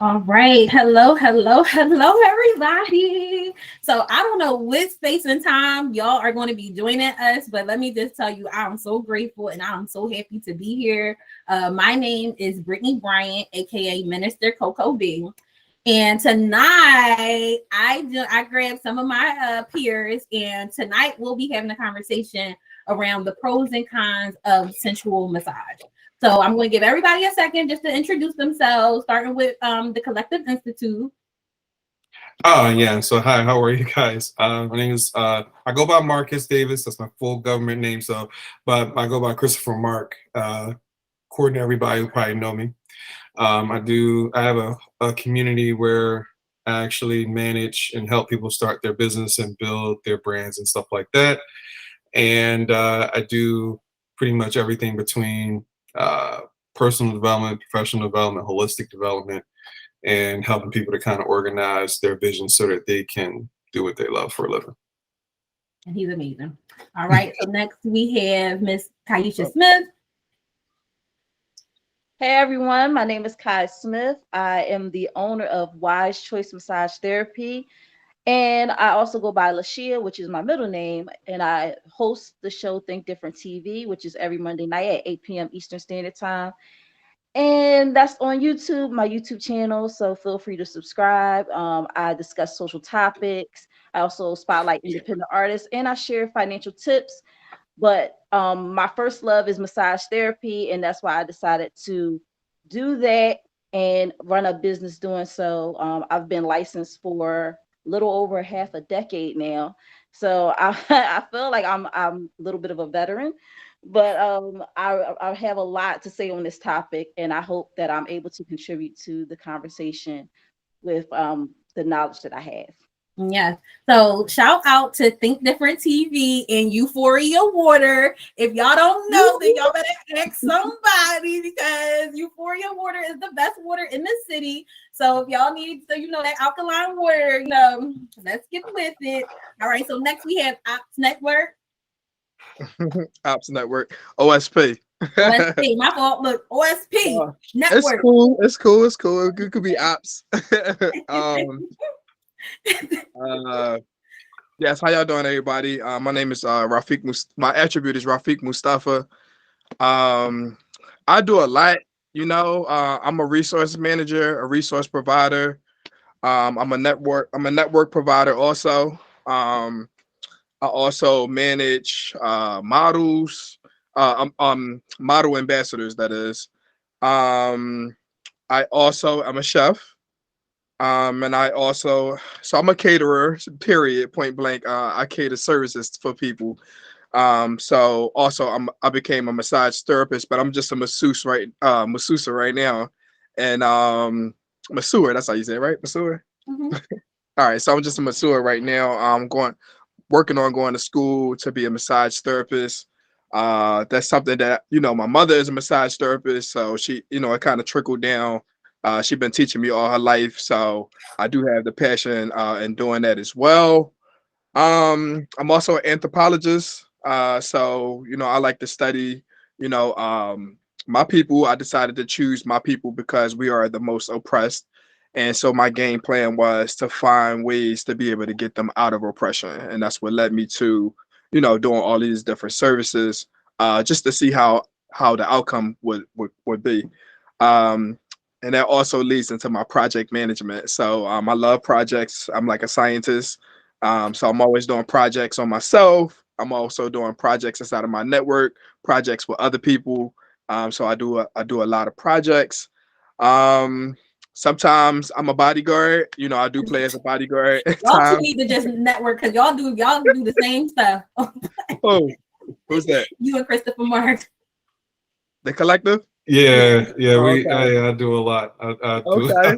All right. Hello, everybody. So I don't know what space and time y'all are going to be joining us, but let me just tell you, I'm so grateful and I'm so happy to be here. My name is Brittany Bryant, aka Minister CocoB. And tonight, I grabbed some of my peers, and tonight we'll be having a conversation around the pros and cons of sensual massage. So I'm going to give everybody a second just to introduce themselves, starting with the Collective Institute. Oh yeah. So hi, how are you guys? My name is I go by Marcus Davis. That's my full government name. So, but I go by Christopher Marc. According to everybody who probably know me, I have a community where I actually manage and help people start their business and build their brands and stuff like that. And I do pretty much everything between personal development, professional development, holistic development, and helping people to kind of organize their vision so that they can do what they love for a living. And he's amazing. All right. So next we have Miss Kaisha Smith. Hey everyone, my name is Kai Smith. I am the owner of Wise Choice Massage Therapy, and I also go by LaShia, which is my middle name, and I host the show Think Different TV, which is every Monday night at 8 p.m. Eastern Standard Time. And that's on YouTube, my YouTube channel, so feel free to subscribe. I discuss social topics. I also spotlight independent artists, and I share financial tips. But my first love is massage therapy, and that's why I decided to do that and run a business doing so. I've been licensed for a little over half a decade now, so I feel like I'm a little bit of a veteran. But I have a lot to say on this topic, and I hope that I'm able to contribute to the conversation with the knowledge that I have. Yes. So shout out to Think Different TV and Euphoria Water. If y'all don't know, then y'all better ask somebody because Euphoria Water is the best water in the city. So if y'all need, that alkaline water, let's get with it. All right. So next we have Ops Network. Ops Network, OSP. OSP, my fault. Look, OSP Network. It's cool. It could be Ops. Yes, how y'all doing, everybody? My name is Rafiyq. My attribute is Rafiyq Mustafa. I do a lot. I'm a resource manager, a resource provider. I'm a network provider also. I also manage models, model ambassadors, that is. I'm a chef. And so I'm a caterer, period, point blank. I cater services for people. So also I became a massage therapist, but I'm just a masseuse right now. And masseur, that's how you say it, right? Masseur. Mm-hmm. All right, so I'm just a masseur right now. I'm working on going to school to be a massage therapist. That's something that, my mother is a massage therapist, so she, it kind of trickled down. She's been teaching me all her life, so I do have the passion in doing that as well. I'm also an anthropologist, so I like to study, my people. I decided to choose my people because we are the most oppressed, and so my game plan was to find ways to be able to get them out of oppression, and that's what led me to, doing all these different services, just to see how the outcome would be. And that also leads into my project management. So I love projects. I'm like a scientist. So I'm always doing projects on myself. I'm also doing projects inside of my network, projects with other people. So I do a lot of projects. Sometimes I'm a bodyguard. I do play as a bodyguard. Y'all two need to just network because y'all do the same stuff. Oh, who's that? You and Christopher Marc. The Collective? Yeah, Okay. I do a lot. I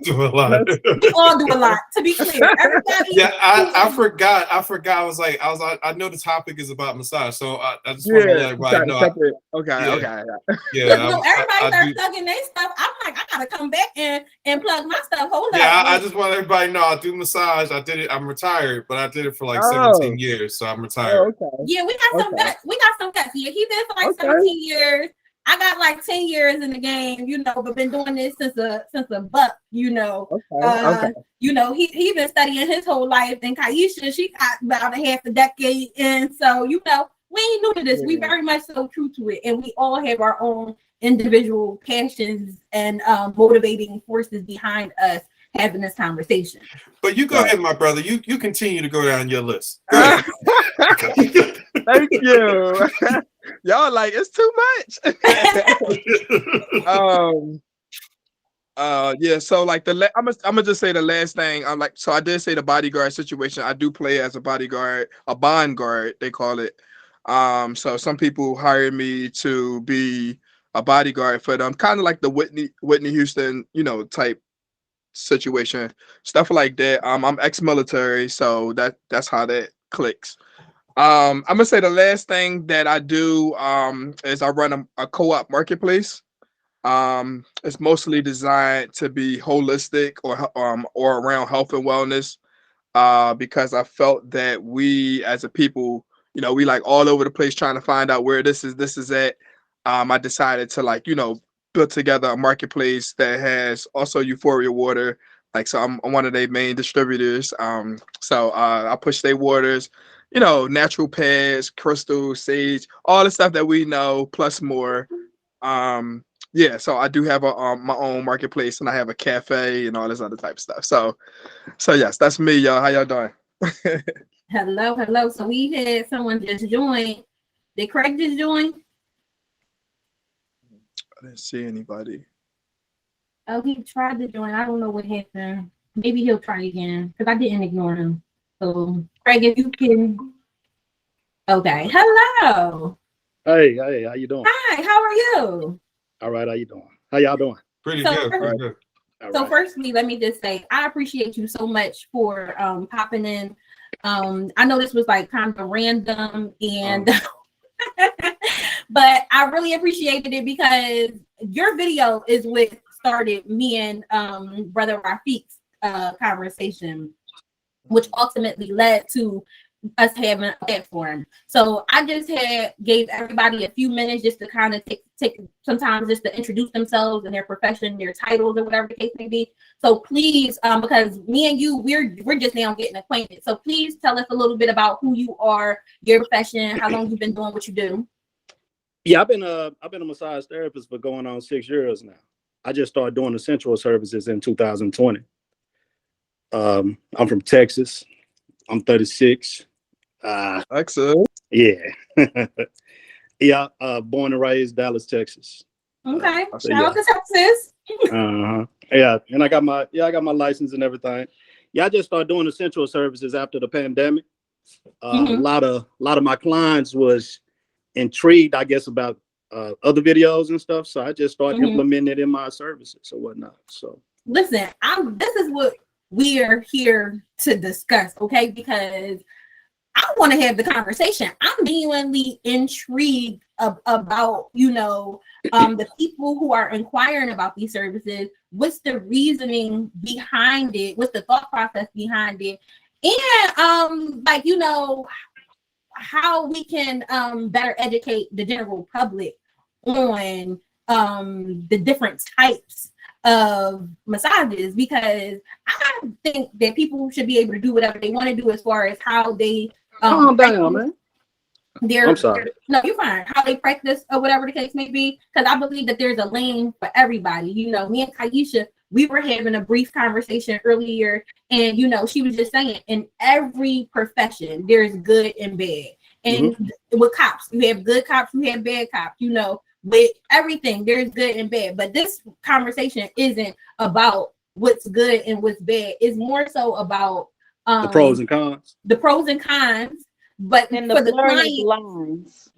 do a lot. We all do a lot. To be clear, everybody. Yeah, I forgot. I know the topic is about massage, so I just want to let everybody know. Okay. Yeah, everybody starts plugging their stuff. I'm like, I gotta come back and plug my stuff. Hold up. Yeah, I just want everybody to know I do massage. I did it. I'm retired, but I did it for like 17 years, so I'm retired. Yeah, we got some guts. We got some guts. Yeah, he did for like 17 years. I got like 10 years in the game, you know, but been doing this since a buck, you know. Okay. You know, he been studying his whole life, and Kaisha, she got about a half a decade in. So, you know, we ain't new to this. We very much so true to it. And we all have our own individual passions and motivating forces behind us having this conversation. But you go ahead, my brother. You continue to go down your list. Go ahead. Thank you. Y'all like it's too much. Yeah, so like I'm gonna just say the last thing. I'm like, so I did say the bodyguard situation. I do play as a bodyguard, a bond guard, they call it. So some people hire me to be a bodyguard for them, kind of like the Whitney Houston, you know, type situation, stuff like that. I'm ex-military, so that's how that clicks. I'm gonna say the last thing that I do is I run a co-op marketplace. It's mostly designed to be holistic or around health and wellness, because I felt that we as a people, you know, we like all over the place trying to find out where this is at. I decided to, like, you know, build together a marketplace that has also Euphoria water. Like, so I'm one of their main distributors. So I push their waters, you know, natural pads, crystal, sage, all the stuff that we know, plus more. Yeah, so I do have my own marketplace, and I have a cafe and all this other type of stuff. So yes, that's me, y'all. How y'all doing? Hello. So we had someone just join. Did Craig just join? I didn't see anybody. Oh, he tried to join. I don't know what happened. Maybe he'll try again because I didn't ignore him. So Craig, if you can. Okay. Hello. Hey, how you doing? Hi. How are you? All right, how you doing? How y'all doing? Pretty good. So firstly, let me just say I appreciate you so much for popping in. I know this was like kind of random and but I really appreciated it because your video is what started me and brother Rafiyq's conversation, which ultimately led to us having a platform. So I just gave everybody a few minutes just to kind of take some time just to introduce themselves and their profession, their titles, or whatever the case may be. So please, because me and you, we're just now getting acquainted. So please tell us a little bit about who you are, your profession, how long you've been doing what you do. Yeah, I've been a massage therapist for going on 6 years now. I just started doing the sensual services in 2020. I'm from Texas. I'm 36. Excellent. Yeah. Yeah, born and raised Dallas, Texas. Okay. So, Shout out to Texas. Yeah, and I got my license and everything. Yeah, I just started doing the sensual services after the pandemic. A lot of my clients was intrigued, I guess, about other videos and stuff. So I just started implementing it in my services or whatnot. So listen, this is what we're here to discuss, okay? Because I want to have the conversation. I'm genuinely intrigued about, you know, the people who are inquiring about these services. What's the reasoning behind it? What's the thought process behind it? And like, you know, how we can better educate the general public on the different types of massages, because I think that people should be able to do whatever they want to do as far as how they calm down, man. I'm sorry. No, you're fine. How they practice or whatever the case may be, because I believe that there's a lane for everybody. You know, me and Kaisha, we were having a brief conversation earlier, and you know, she was just saying in every profession there's good and bad. And with cops, you have good cops, you have bad cops. You know, with everything there's good and bad. But this conversation isn't about what's good and what's bad. It's more so about the pros and cons. The pros and cons, but and for the client, lines,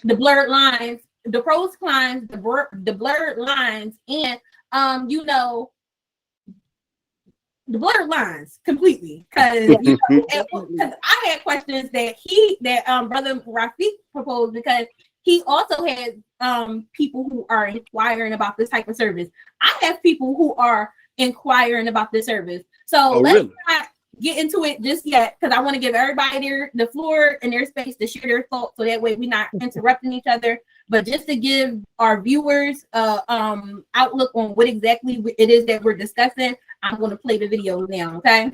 the blurred lines, the pros, cons, the blurred lines, and you know, the blurred lines completely. Because you know, because I had questions that brother Rafiyq proposed, because he also has people who are inquiring about this type of service. I have people who are inquiring about this service. So let's not get into it just yet, because I want to give everybody the floor and their space to share their thoughts, so that way we're not interrupting each other. But just to give our viewers outlook on what exactly it is that we're discussing, I'm going to play the video now. Okay.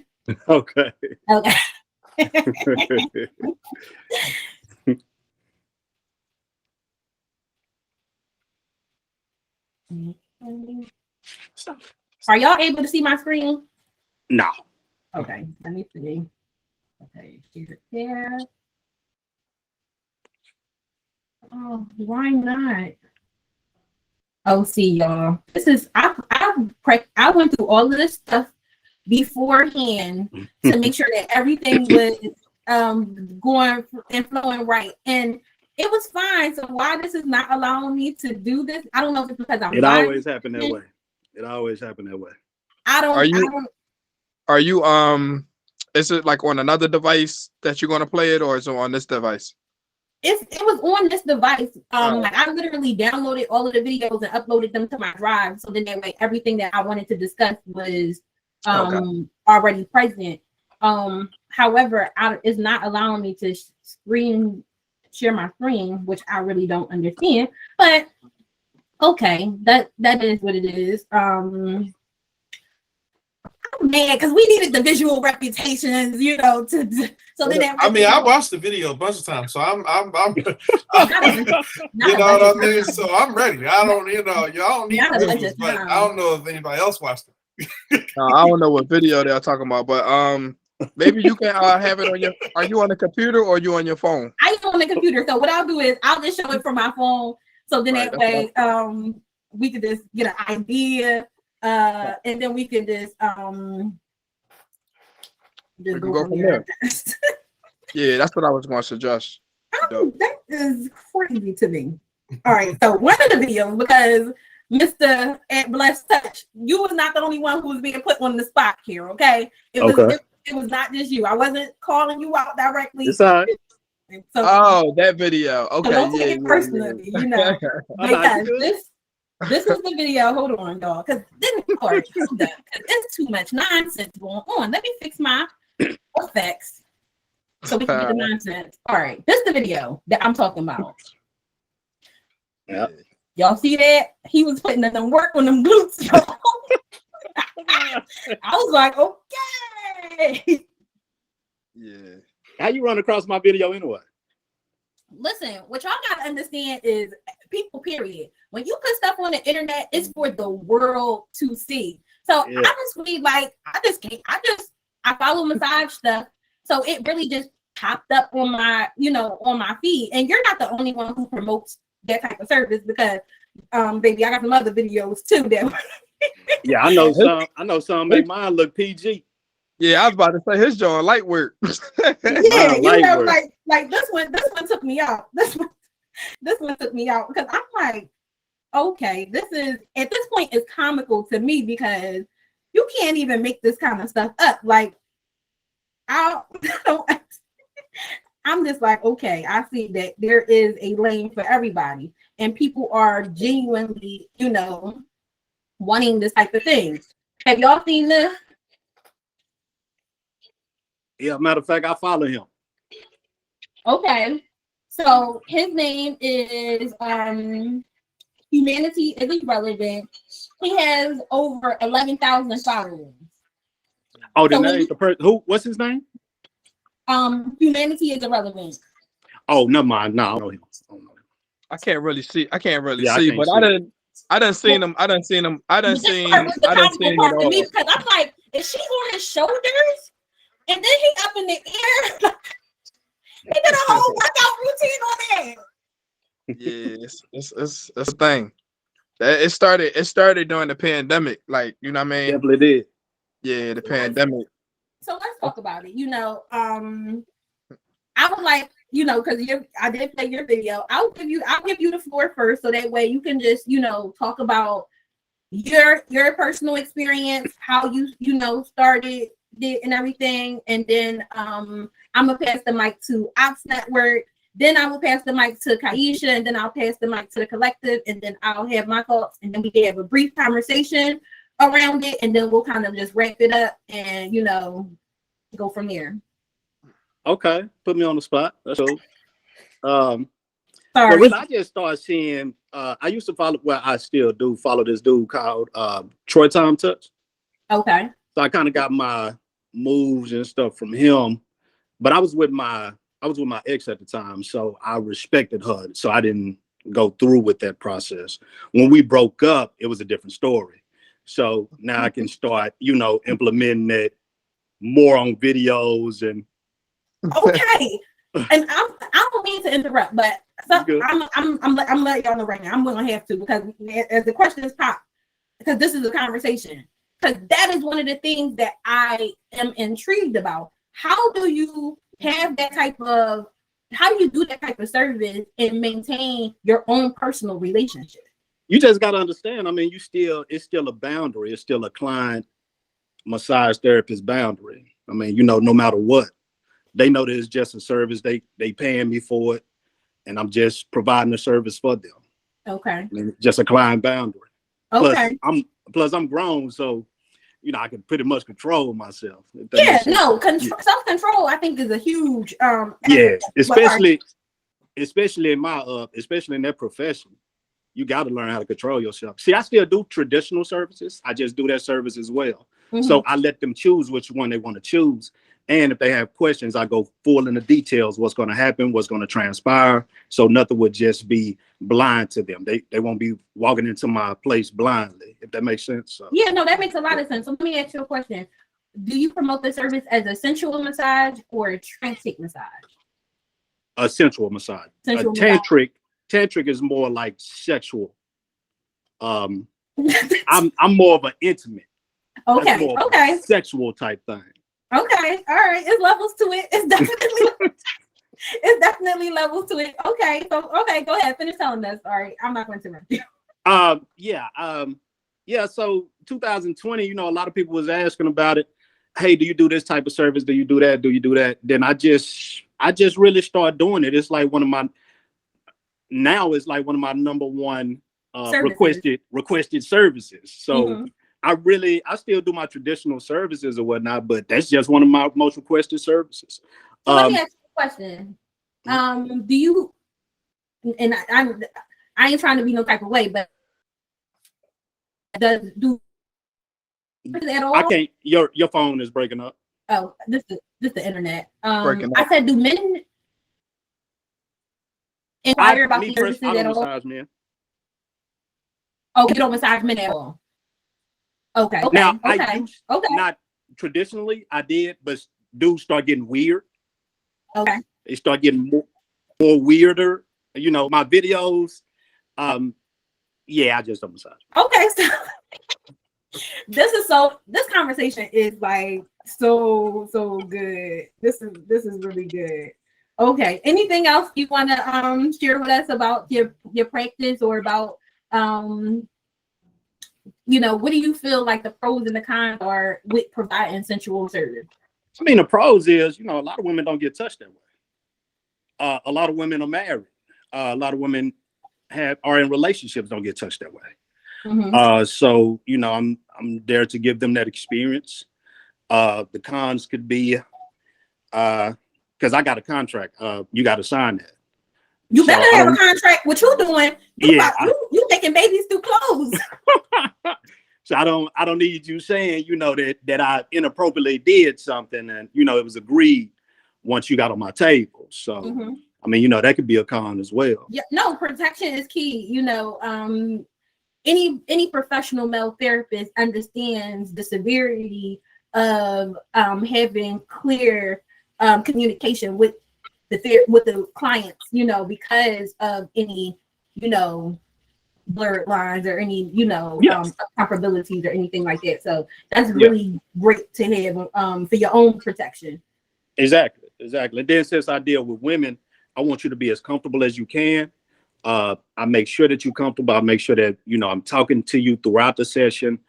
Okay. Okay. Are y'all able to see my screen? No. Okay, let me see. Okay, here. Oh, why not? Oh, see, y'all. This is I went through all of this stuff beforehand to make sure that everything was going and flowing right, and it was fine. So why this is not allowing me to do this? I don't know if it's because I'm. It always happened that way. It always happened that way. Are you is it like on another device that you're gonna play it, or is it on this device? It was on this device. Like I literally downloaded all of the videos and uploaded them to my drive. So then that way everything that I wanted to discuss was already present. However, it's not allowing me to share my screen, which I really don't understand. But okay, that is what it is. Man, because we needed the visual reputations, you know, so then I watched the video a bunch of times, so I'm you know what I mean? So I'm ready. I don't, y'all don't need visuals, but I don't know if anybody else watched it. I don't know what video they're talking about, but maybe you can have it on your. Are you on the computer or are you on your phone? I am on the computer. So what I'll do is I'll just show it from my phone. So then that way we could just get an idea. And then we can just go from there. Yeah, that's what I was going to suggest. That is crazy to me. All right, so one of the videos, because Mr. at Blessed Touch, you was not the only one who was being put on the spot here. Okay, it was not just you. I wasn't calling you out directly. It's all right. So, that video. Okay, so don't take it personally, you know. Because this is the video. Hold on, y'all, because it's too much nonsense going on. Let me fix my effects so we can get the nonsense. All right, this is the video that I'm talking about. Yeah, y'all see that? He was putting in them work on them glutes. I was like, okay. Yeah. How you run across my video anyway? Listen, what y'all gotta understand is people, period. When you put stuff on the internet, it's for the world to see. So honestly, like I follow massage stuff. So it really just popped up on my, on my feed. And you're not the only one who promotes that type of service because baby, I got some other videos too that yeah, I know some make mine look PG. Yeah, I was about to say his joint light work. Yeah, like this one took me out. This one took me out because I'm like, okay, this is at this point is comical to me because you can't even make this kind of stuff up. Like, I'm just like, okay, I see that there is a lane for everybody, and people are genuinely, wanting this type of thing. Have y'all seen this? Yeah, matter of fact, I follow him. Okay, so his name is Humanity is Irrelevant. He has over 11,000 followers. Oh, then that ain't the person. Who? What's his name? Humanity is Irrelevant. Oh, never mind. No, I don't know him. I can't really see, but I done seen him. I done seen it all. Me because I'm like, is she on his shoulders? And then he up in the air. He did a whole workout routine on that. Yeah, it's a thing. It started during the pandemic, like, you know what I mean? Definitely did. Yeah, the pandemic. So let's talk about it. I would like, because I did play your video. I'll give you the floor first, so that way you can just, talk about your personal experience, how you started it and everything, and then I'm gonna pass the mic to Ops Network. Then I will pass the mic to Kaisha, and then I'll pass the mic to the collective, and then I'll have my thoughts, and then we can have a brief conversation around it, and then we'll kind of just wrap it up and go from there. Okay, put me on the spot. That's cool. Sorry. Well, really, I just started seeing. I used to follow. Well, I still do follow this dude called Troy Tom Touch. Okay. So I kind of got my moves and stuff from him. But I was with my ex at the time, so I respected her. So I didn't go through with that process. When we broke up, it was a different story. So now I can start, implementing it more on videos and. Okay. And I don't mean to interrupt, but I'm letting y'all know right now. I'm gonna have to, because as the questions pop, because this is a conversation. Because that is one of the things that I am intrigued about. How do you have that type of, how do you do that type of service and maintain your own personal relationship? You just got to understand. I mean, it's still a boundary. It's still a client massage therapist boundary. I mean, no matter what, they know that it's just a service. They paying me for it, and I'm just providing a service for them. Okay. I mean, just a client boundary. Okay. Plus I'm grown, so I can pretty much control myself. Yeah, no, self-control I think is a huge especially in especially in that profession. You got to learn how to control yourself. See, I still do traditional services. I just do that service as well. Mm-hmm. So I let them choose which one they want to choose. And if they have questions, I go full in the details, what's going to happen, what's going to transpire. So nothing would just be blind to them. They won't be walking into my place blindly, if that makes sense. So, yeah, no, that makes a lot of sense. So let me ask you a question. Do you promote the service as a sensual massage or a tantric massage? A sensual massage. Tantric is more like sexual. I'm more of an intimate. Okay. Okay. Sexual type thing. Okay. All right. It's levels to it. It's definitely levels to it. Okay. So go ahead. Finish telling us. All right. I'm not going to interrupt you. So 2020, a lot of people was asking about it. Hey, do you do this type of service? Do you do that? Do you do that? Then I just really started doing it. It's like one of my number one requested services. So mm-hmm. I still do my traditional services or whatnot, but that's just one of my most requested services. So let me ask you a question. Do you, and I ain't trying to be no type of way, but do at all? I can't, your phone is breaking up. Oh, this is the internet. I said, do men inquire about the services at all? Massage men. Oh, you don't massage men at all. Okay. Now, not traditionally, I did, but dudes start getting weird. Okay. They start getting more weirder. My videos. I just don't massage. Okay, so this conversation is like so good. This is really good. Okay. Anything else you want to share with us about your practice, or about what do you feel like the pros and the cons are with providing sensual service? I mean, the pros is, a lot of women don't get touched that way. A lot of women are married. A lot of women are in relationships, don't get touched that way. Mm-hmm. So, I'm there to give them that experience. The cons could be, because I got a contract. You got to sign that. You better have a contract. What you doing? You making babies through clothes. So I don't need you saying, that I inappropriately did something, and it was agreed once you got on my table. So mm-hmm. I mean, that could be a con as well. Yeah, no, protection is key. Any professional male therapist understands the severity of having clear communication with the clients, because of any, blurred lines or any, comparabilities or anything like that. So that's really great to have for your own protection. Exactly. And then since I deal with women, I want you to be as comfortable as you can. I make sure that you're comfortable. I make sure that, I'm talking to you throughout the session,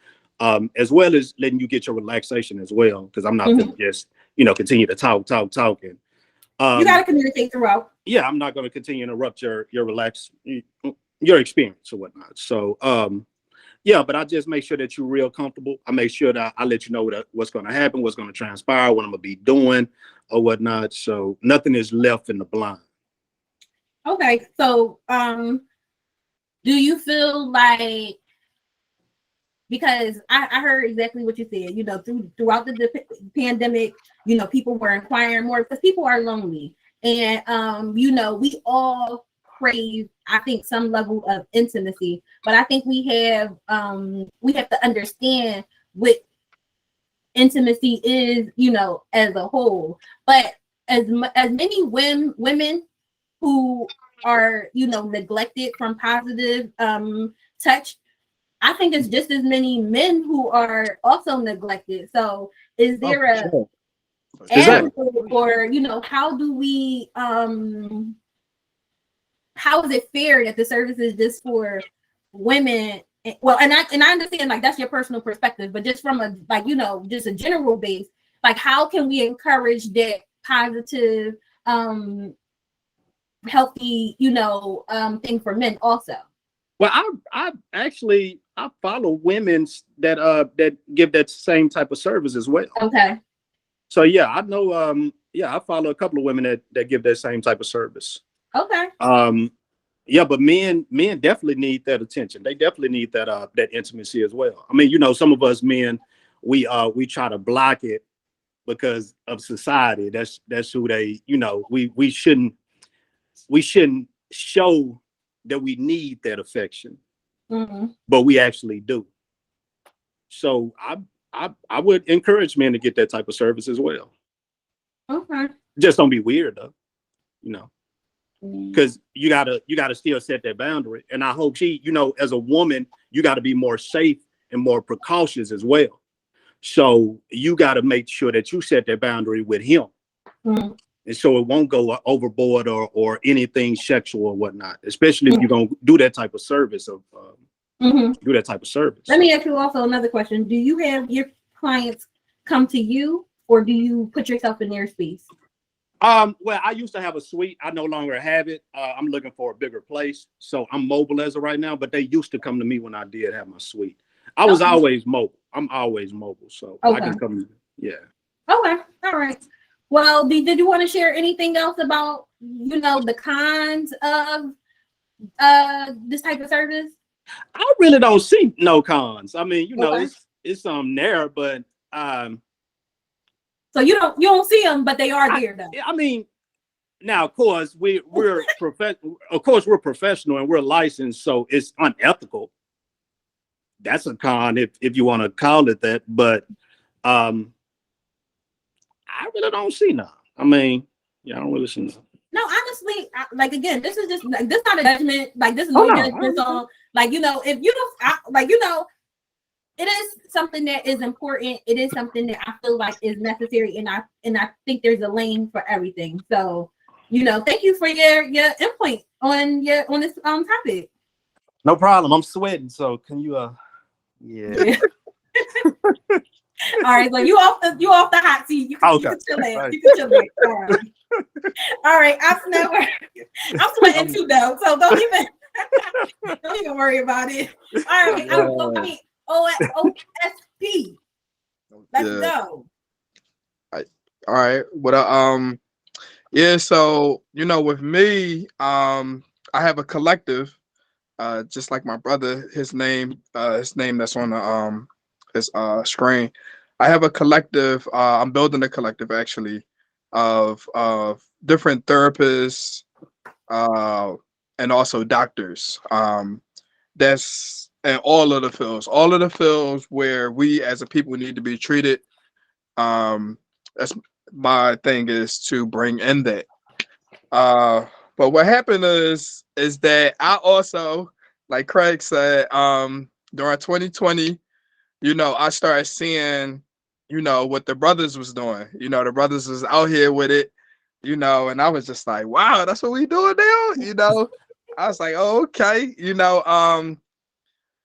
as well as letting you get your relaxation as well. Because I'm not mm-hmm. going to just, continue to talk. And, you got to communicate throughout. Yeah, I'm not going to continue to interrupt your experience or whatnot. So, but I just make sure that you're real comfortable. I make sure that I let you know what's going to happen, what's going to transpire, what I'm going to be doing or whatnot. So nothing is left in the blind. Okay, so do you feel like, because I heard exactly what you said, you know, throughout the pandemic, you know, people were inquiring more because people are lonely. And you know, we all crave, I think, some level of intimacy, but I think we have to understand what intimacy is, you know, as a whole. But as many women who are, you know, neglected from positive touch, I think it's just as many men who are also neglected. So is Oh, there for a sure. For sure. avenue, or, you know, how do we how is it fair that the service is just for women? Well, and I understand, like, that's your personal perspective, but just from a, like, you know, just a general base, like, how can we encourage that positive healthy, you know, thing for men also? Well, I actually I follow women that give that same type of service as well. Okay. So yeah, I know I follow a couple of women that give that same type of service. Okay. Yeah, but men definitely need that attention. They definitely need that intimacy as well. I mean, you know, some of us men, we try to block it because of society. That's who they, you know, we shouldn't show that we need that affection, but we actually do. So I would encourage men to get that type of service as well. Okay. Just don't be weird though, you know, because you gotta still set that boundary. And I hope she, you know, as a woman, you got to be more safe and more precautious as well. So you got to make sure that you set that boundary with him. Mm-hmm. And so it won't go overboard or anything sexual or whatnot, especially if you're going to do that type of service do that type of service. Let me ask you also another question. Do you have your clients come to you, or do you put yourself in their space? Well, I used to have a suite. I no longer have it. I'm looking for a bigger place. So I'm mobile as of right now, but they used to come to me when I did have my suite. I was always mobile. I'm always mobile. So I can come. Yeah. Okay. All right. Well, did you want to share anything else about, you know, the cons of this type of service? I really don't see no cons. I mean, you know, it's there, but so you don't see them, but they are there though. I mean, now of course we're professional and we're licensed, so it's unethical. That's a con if you want to call it that, but I really don't see none. I mean, yeah, I don't really see none. No, honestly, like, again, this is just like, this not a judgment. Like, this is no judgment on, like, you know, if you don't, like, you know, it is something that is important. It is something that I feel like is necessary, and I think there's a lane for everything. So, you know, thank you for your input on this topic. No problem. I'm sweating, so can you yeah. All right, so you off the hot seat. You can chill in. You can chill in. All right. All right. I'm sweating too though, so don't even worry about it. All right. I mean, OSP. Let's go. All right. Well, yeah. So, you know, with me, I have a collective, just like my brother. His name that's on the his screen. I have a collective. I'm building a collective actually of different therapists and also doctors. That's in all of the fields where we as a people need to be treated. That's my thing, is to bring in that. But what happened is that I also, like Craig said, during 2020, you know, I started seeing, you know, what the brothers was doing. You know, the brothers was out here with it, you know, and I was just like, wow, that's what we doing now, you know. I was like, oh, okay, you know.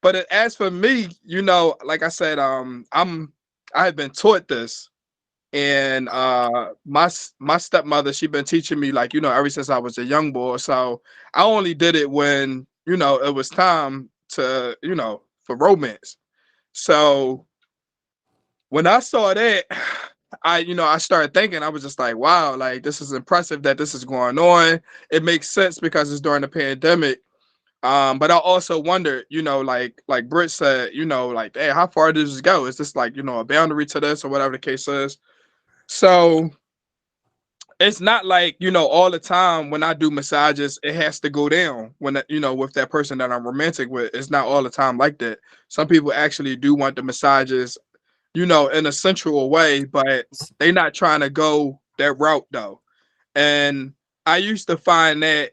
But as for me, you know, like I said, I have been taught this, and my stepmother, she been teaching me, like, you know, ever since I was a young boy. So I only did it when, you know, it was time to, you know, for romance. So when I saw that, I started thinking, I was just like, wow, like this is impressive that this is going on. It makes sense because it's during the pandemic. But I also wondered, like Britt said, like, hey, how far does this go? Is this like, a boundary to this or whatever the case is? So it's not like, all the time when I do massages, it has to go down when, with that person that I'm romantic with. It's not all the time like that. Some people actually do want the massages, in a sensual way, but they're not trying to go that route though. And I used to find that,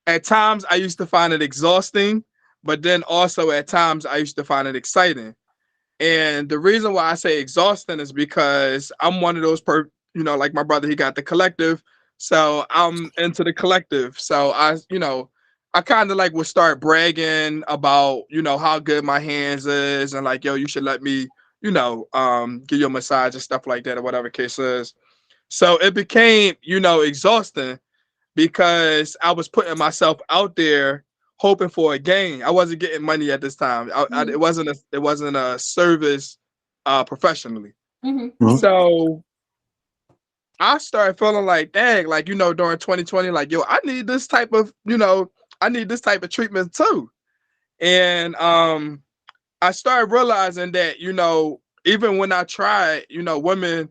at times I used to find it exhausting, but then also at times I used to find it exciting. And the reason why I say exhausting is because I'm one of those like my brother, he got the collective. So I'm into the collective. So I kind of like would start bragging about, how good my hands is and like, yo, you should let me, give you a massage and stuff like that or whatever case is. So it became, exhausting because I was putting myself out there hoping for a gain. I wasn't getting money at this time. It wasn't a service professionally. So I started feeling like, dang, like, during 2020, like, yo, I need this type of treatment too. And I started realizing that, even when I tried, women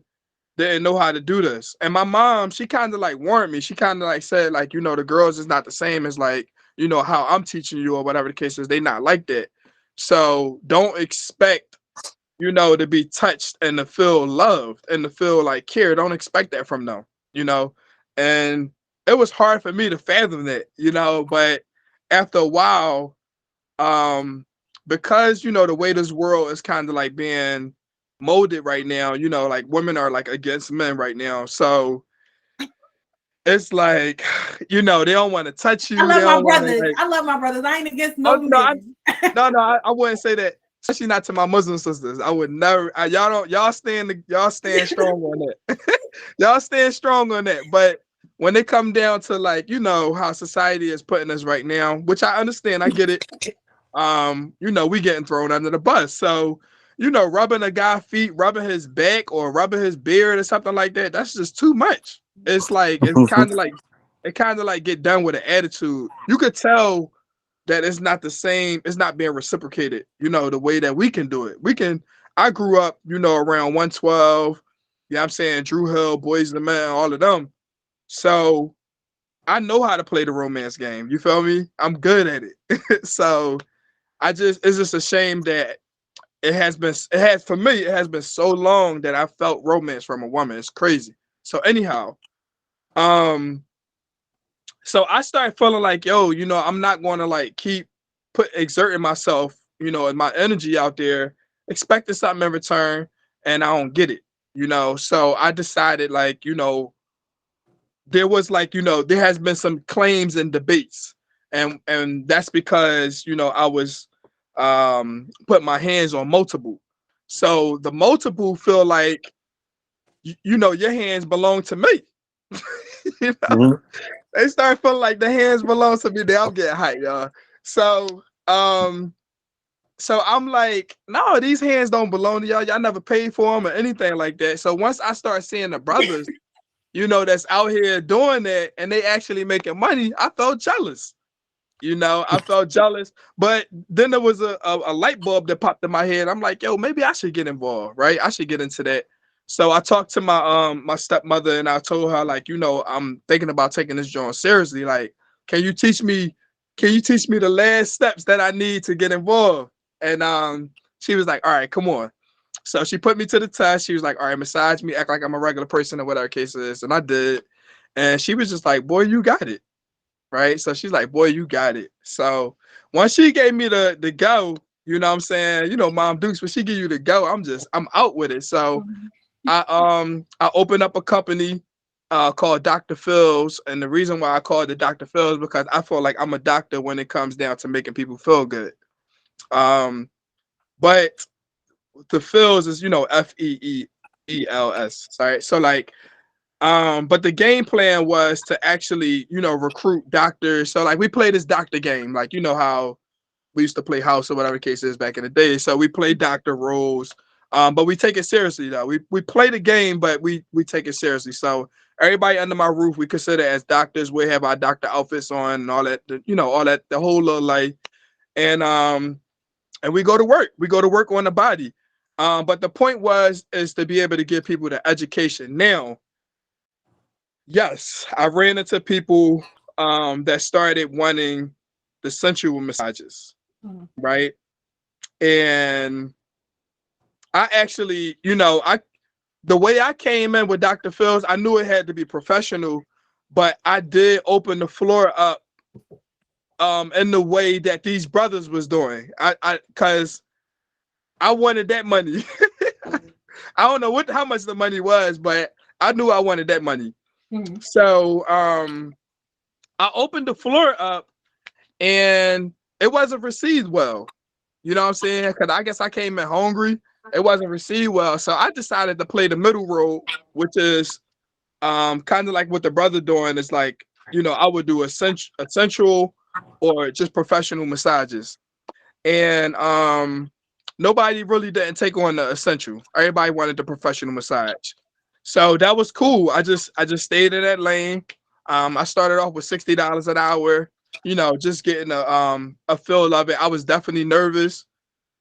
didn't know how to do this. And my mom, she kind of like warned me. She kind of like said, like, the girls is not the same as like, how I'm teaching you or whatever the case is. They not like that. So don't expect, to be touched and to feel loved and to feel like cared. Don't expect that from them, And it was hard for me to fathom that, but after a while, because, the way this world is kind of like being molded right now, like women are like against men right now. So it's like, they don't want to touch you. I love my brothers. I love my brothers. I ain't against no men. I wouldn't say that, especially not to my Muslim sisters. I would never. Y'all stand strong on that. Y'all stand strong on that. But when it come down to like, how society is putting us right now, which I understand, I get it. We getting thrown under the bus. So, rubbing a guy's feet, rubbing his back or rubbing his beard or something like that, that's just too much. It's like, it kind of like get done with an attitude. You could tell that it's not the same, it's not being reciprocated, the way that we can do it. I grew up, around 112, I'm saying, Drew Hill, Boys and the Man, all of them. So I know how to play the romance game. You feel me? I'm good at it. So it's just a shame that it has been so long that I felt romance from a woman. It's crazy. So anyhow, so I started feeling like, yo, I'm not going to like keep exerting myself, and my energy out there, expecting something in return, and I don't get it, So I decided, like, there was like, there has been some claims and debates, and that's because, I was put my hands on multiple. So the multiple feel like, your hands belong to me. They start feeling like the hands belong to me. I'm getting hyped, y'all. So I'm like, no, these hands don't belong to y'all. Y'all never paid for them or anything like that. So once I start seeing the brothers, that's out here doing that and they actually making money, I felt jealous. I felt jealous. But then there was a light bulb that popped in my head. I'm like, yo, maybe I should get involved, right? I should get into that. So I talked to my stepmother and I told her, like, I'm thinking about taking this joint seriously. Like, can you teach me the last steps that I need to get involved? And she was like, all right, come on. So she put me to the test. She was like, all right, massage me, act like I'm a regular person or whatever case is. And I did. And she was just like, boy, you got it. Right. So she's like, boy, you got it. So once she gave me the go, what I'm saying, Mom Dukes, when she give you the go, I'm out with it. So I opened up a company called Dr. Phil's. And the reason why I call it the Dr. Phil's because I feel like I'm a doctor when it comes down to making people feel good. But the Phil's is, FEEELS. Sorry. So like, but the game plan was to actually, recruit doctors. So like we play this doctor game, like, how we used to play house or whatever the case is back in the day. So we played doctor roles. But we take it seriously though. We play the game, but we take it seriously. So everybody under my roof, we consider as doctors. We have our doctor outfits on and all that, all that, the whole little life. And we go to work. We go to work on the body. But the point is to be able to give people the education. Now, yes, I ran into people that started wanting the sensual massages, right? And I actually, the way I came in with Dr. Phil's, I knew it had to be professional, but I did open the floor up in the way that these brothers was doing. Cause I wanted that money. I don't know how much the money was, but I knew I wanted that money. So I opened the floor up and it wasn't received well. You know what I'm saying? Because I guess I came in hungry. It wasn't received well. So I decided to play the middle role, which is kind of like what the brother doing is like, I would do essential or just professional massages. And nobody really didn't take on the essential. Everybody wanted the professional massage. So that was cool. I just stayed in that lane. I started off with $60 an hour, just getting a feel of it. I was definitely nervous,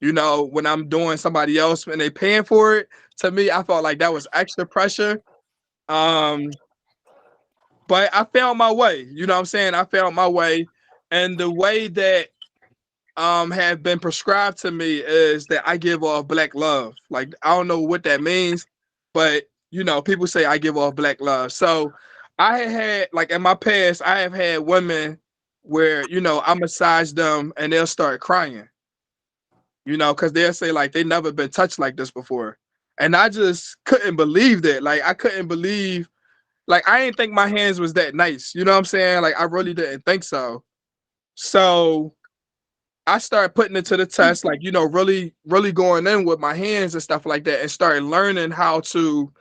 when I'm doing somebody else and they paying for it. To me, I felt like that was extra pressure. But I found my way, you know what I'm saying? I found my way. And the way that have been prescribed to me is that I give off black love. Like, I don't know what that means, but people say I give off black love. So I had like in my past, I have had women where, I massage them and they'll start crying, because they'll say like they never been touched like this before. And I just couldn't believe that. Like, I couldn't believe, like, I didn't think my hands was that nice. You know what I'm saying? Like, I really didn't think so. So I started putting it to the test, like, really, really going in with my hands and stuff like that, and started learning how to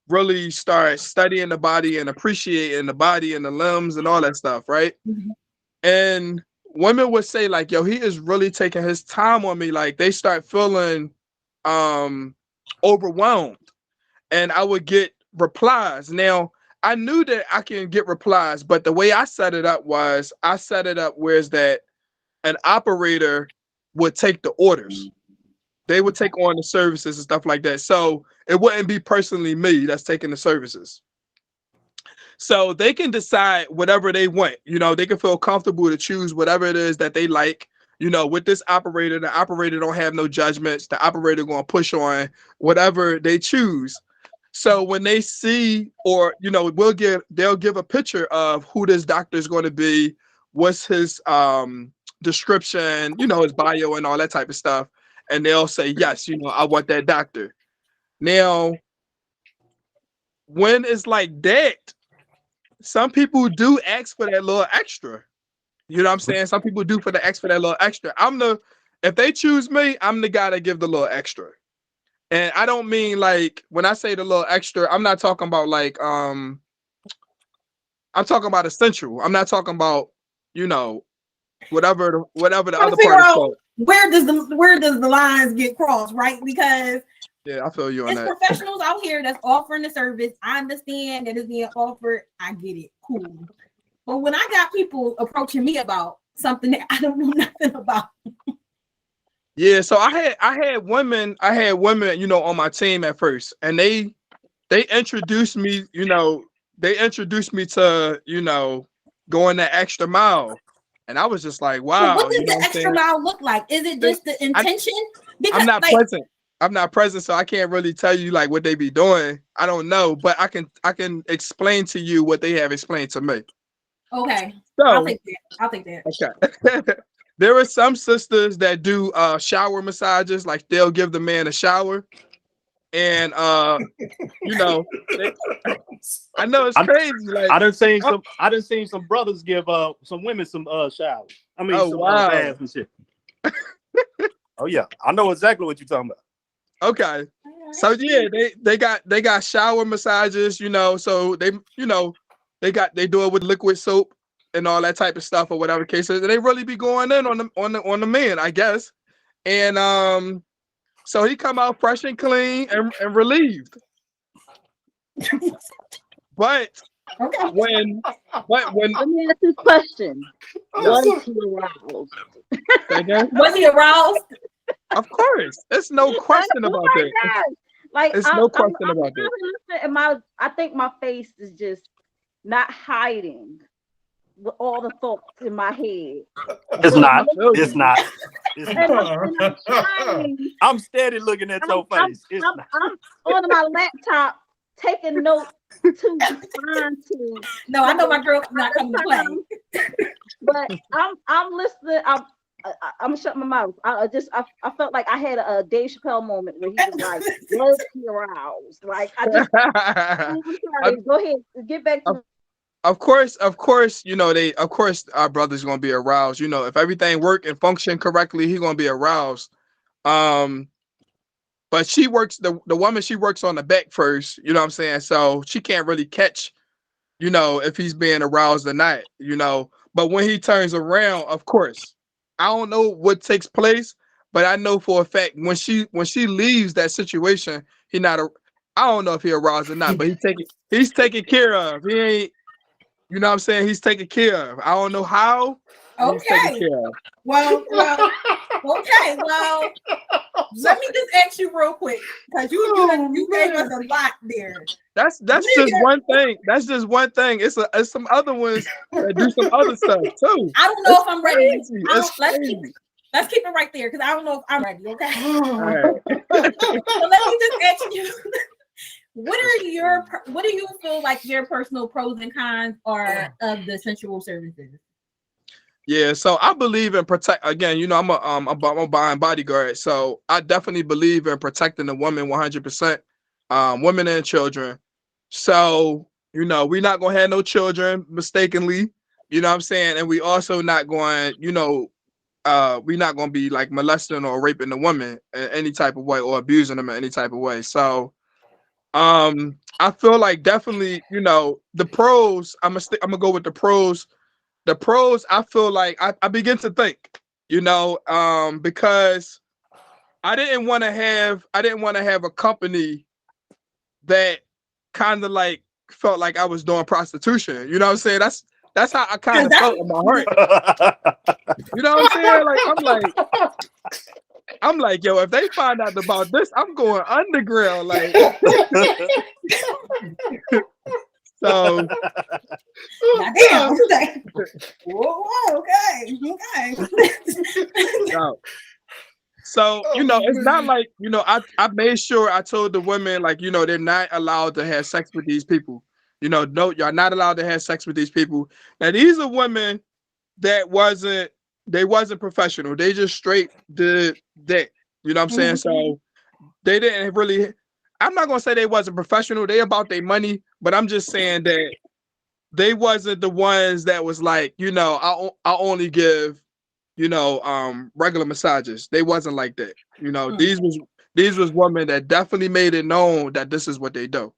really start studying the body and appreciating the body and the limbs and all that stuff, right? And women would say like, yo, he is really taking his time on me. Like, they start feeling overwhelmed. And I would get replies. Now, I knew that I can get replies, but the way I set it up was I set it up where is that an operator would take the orders. They would take on the services and stuff like that. So it wouldn't be personally me that's taking the services. So they can decide whatever they want. They can feel comfortable to choose whatever it is that they like. With this operator, the operator don't have no judgments. The operator going to push on whatever they choose. So when they see, or, they'll give a picture of who this doctor is going to be, what's his description, his bio and all that type of stuff. And they'll say, yes, I want that doctor. Now, when it's like that, some people do ask for that little extra. You know what I'm saying? Some people do ask for that little extra. If they choose me, I'm the guy that give the little extra. And I don't mean like, when I say the little extra, I'm not talking about like, I'm talking about essential. I'm not talking about, whatever the other part is called. Where does the lines get crossed, right? Because yeah, I feel you on that. There's professionals out here that's offering the service. I understand that it's being offered. I get it. Cool. But when I got people approaching me about something that I don't know nothing about. Yeah, so I had women, on my team at first, and they introduced me, to, going the extra mile. And I was just like, wow. So what does the extra mile look like? Is it just the intention? Because I'm not present. I'm not present, so I can't really tell you like what they be doing. I don't know, but I can explain to you what they have explained to me. Okay. So I'll take that. Okay. There are some sisters that do shower massages, like they'll give the man a shower. And I know it's crazy. Like, I done seen some brothers give some women some showers. I mean, some baths and shit. Oh yeah, I know exactly what you're talking about. Okay, so yeah, they got shower massages, so they do it with liquid soap and all that type of stuff or whatever case is. And they really be going in on the man, I guess. And So he come out fresh and clean and relieved. But Okay. when Let me ask you a question. Was he aroused? again, Was he aroused? of course, there's no question about that. Gosh. Like There's no question about that. And I think my face is just not hiding with all the thoughts in my head. It's not. feel It's you. not. It's And not. I'm trying. I'm steady looking at your face. It's not. I'm on my laptop taking notes to respond to. No, I know my girl's not coming to play. But I'm listening. I'm shutting my mouth. I felt like I had a Dave Chappelle moment where he was like, "Was he aroused?" Like I'm sorry. Go ahead, get back to. Of course, you know, of course our brother's gonna be aroused. You know, if everything work and function correctly, he's gonna be aroused. But she works the woman, she works on the back first, you know what I'm saying? So she can't really catch, you know, if he's being aroused or not, you know. But when he turns around, of course, I don't know what takes place, but I know for a fact when she leaves that situation, I don't know if he aroused or not, but he's taken care of. He ain't, you know what I'm saying? He's taken care of. I don't know how. He's taken care of. Well, okay. Well, let me just ask you real quick because you gave us a lot there. That's just one thing. That's just one thing. It's some other ones that do some other stuff too. I don't know if I'm ready. Let's Keep it right there because I don't know if I'm ready. Okay. All right. So let me just ask you. What do you feel like your personal pros and cons are of the sensual services? Yeah, so I believe in protect. Again, you know, I'm a buying bodyguard, so I definitely believe in protecting the woman 100%, women and children. So you know, we're not gonna have no children mistakenly. You know what I'm saying? And we also not going, you know, we're not gonna be like molesting or raping the woman in any type of way or abusing them in any type of way. So I feel like definitely, you know, the pros. I'm gonna go with the pros. The pros, I feel like I begin to think, you know, because I didn't want to have a company that kind of like felt like I was doing prostitution. You know what I'm saying? That's how I kind of felt in my heart. You know what I'm saying? Like I'm like, yo, if they find out about this, I'm going underground. Like, so. Damn. Whoa, okay. So, you know, it's not like, you know, I made sure I told the women, like, you know, they're not allowed to have sex with these people. You know, no, you're not allowed to have sex with these people. Now, these are women that wasn't professional. They just straight did that. You know what I'm saying? So they didn't really, I'm not gonna say they wasn't professional. They about their money, but I'm just saying that they wasn't the ones that was like, you know, I only give, you know, regular massages. They wasn't like that. You know, these was women that definitely made it known that this is what they do.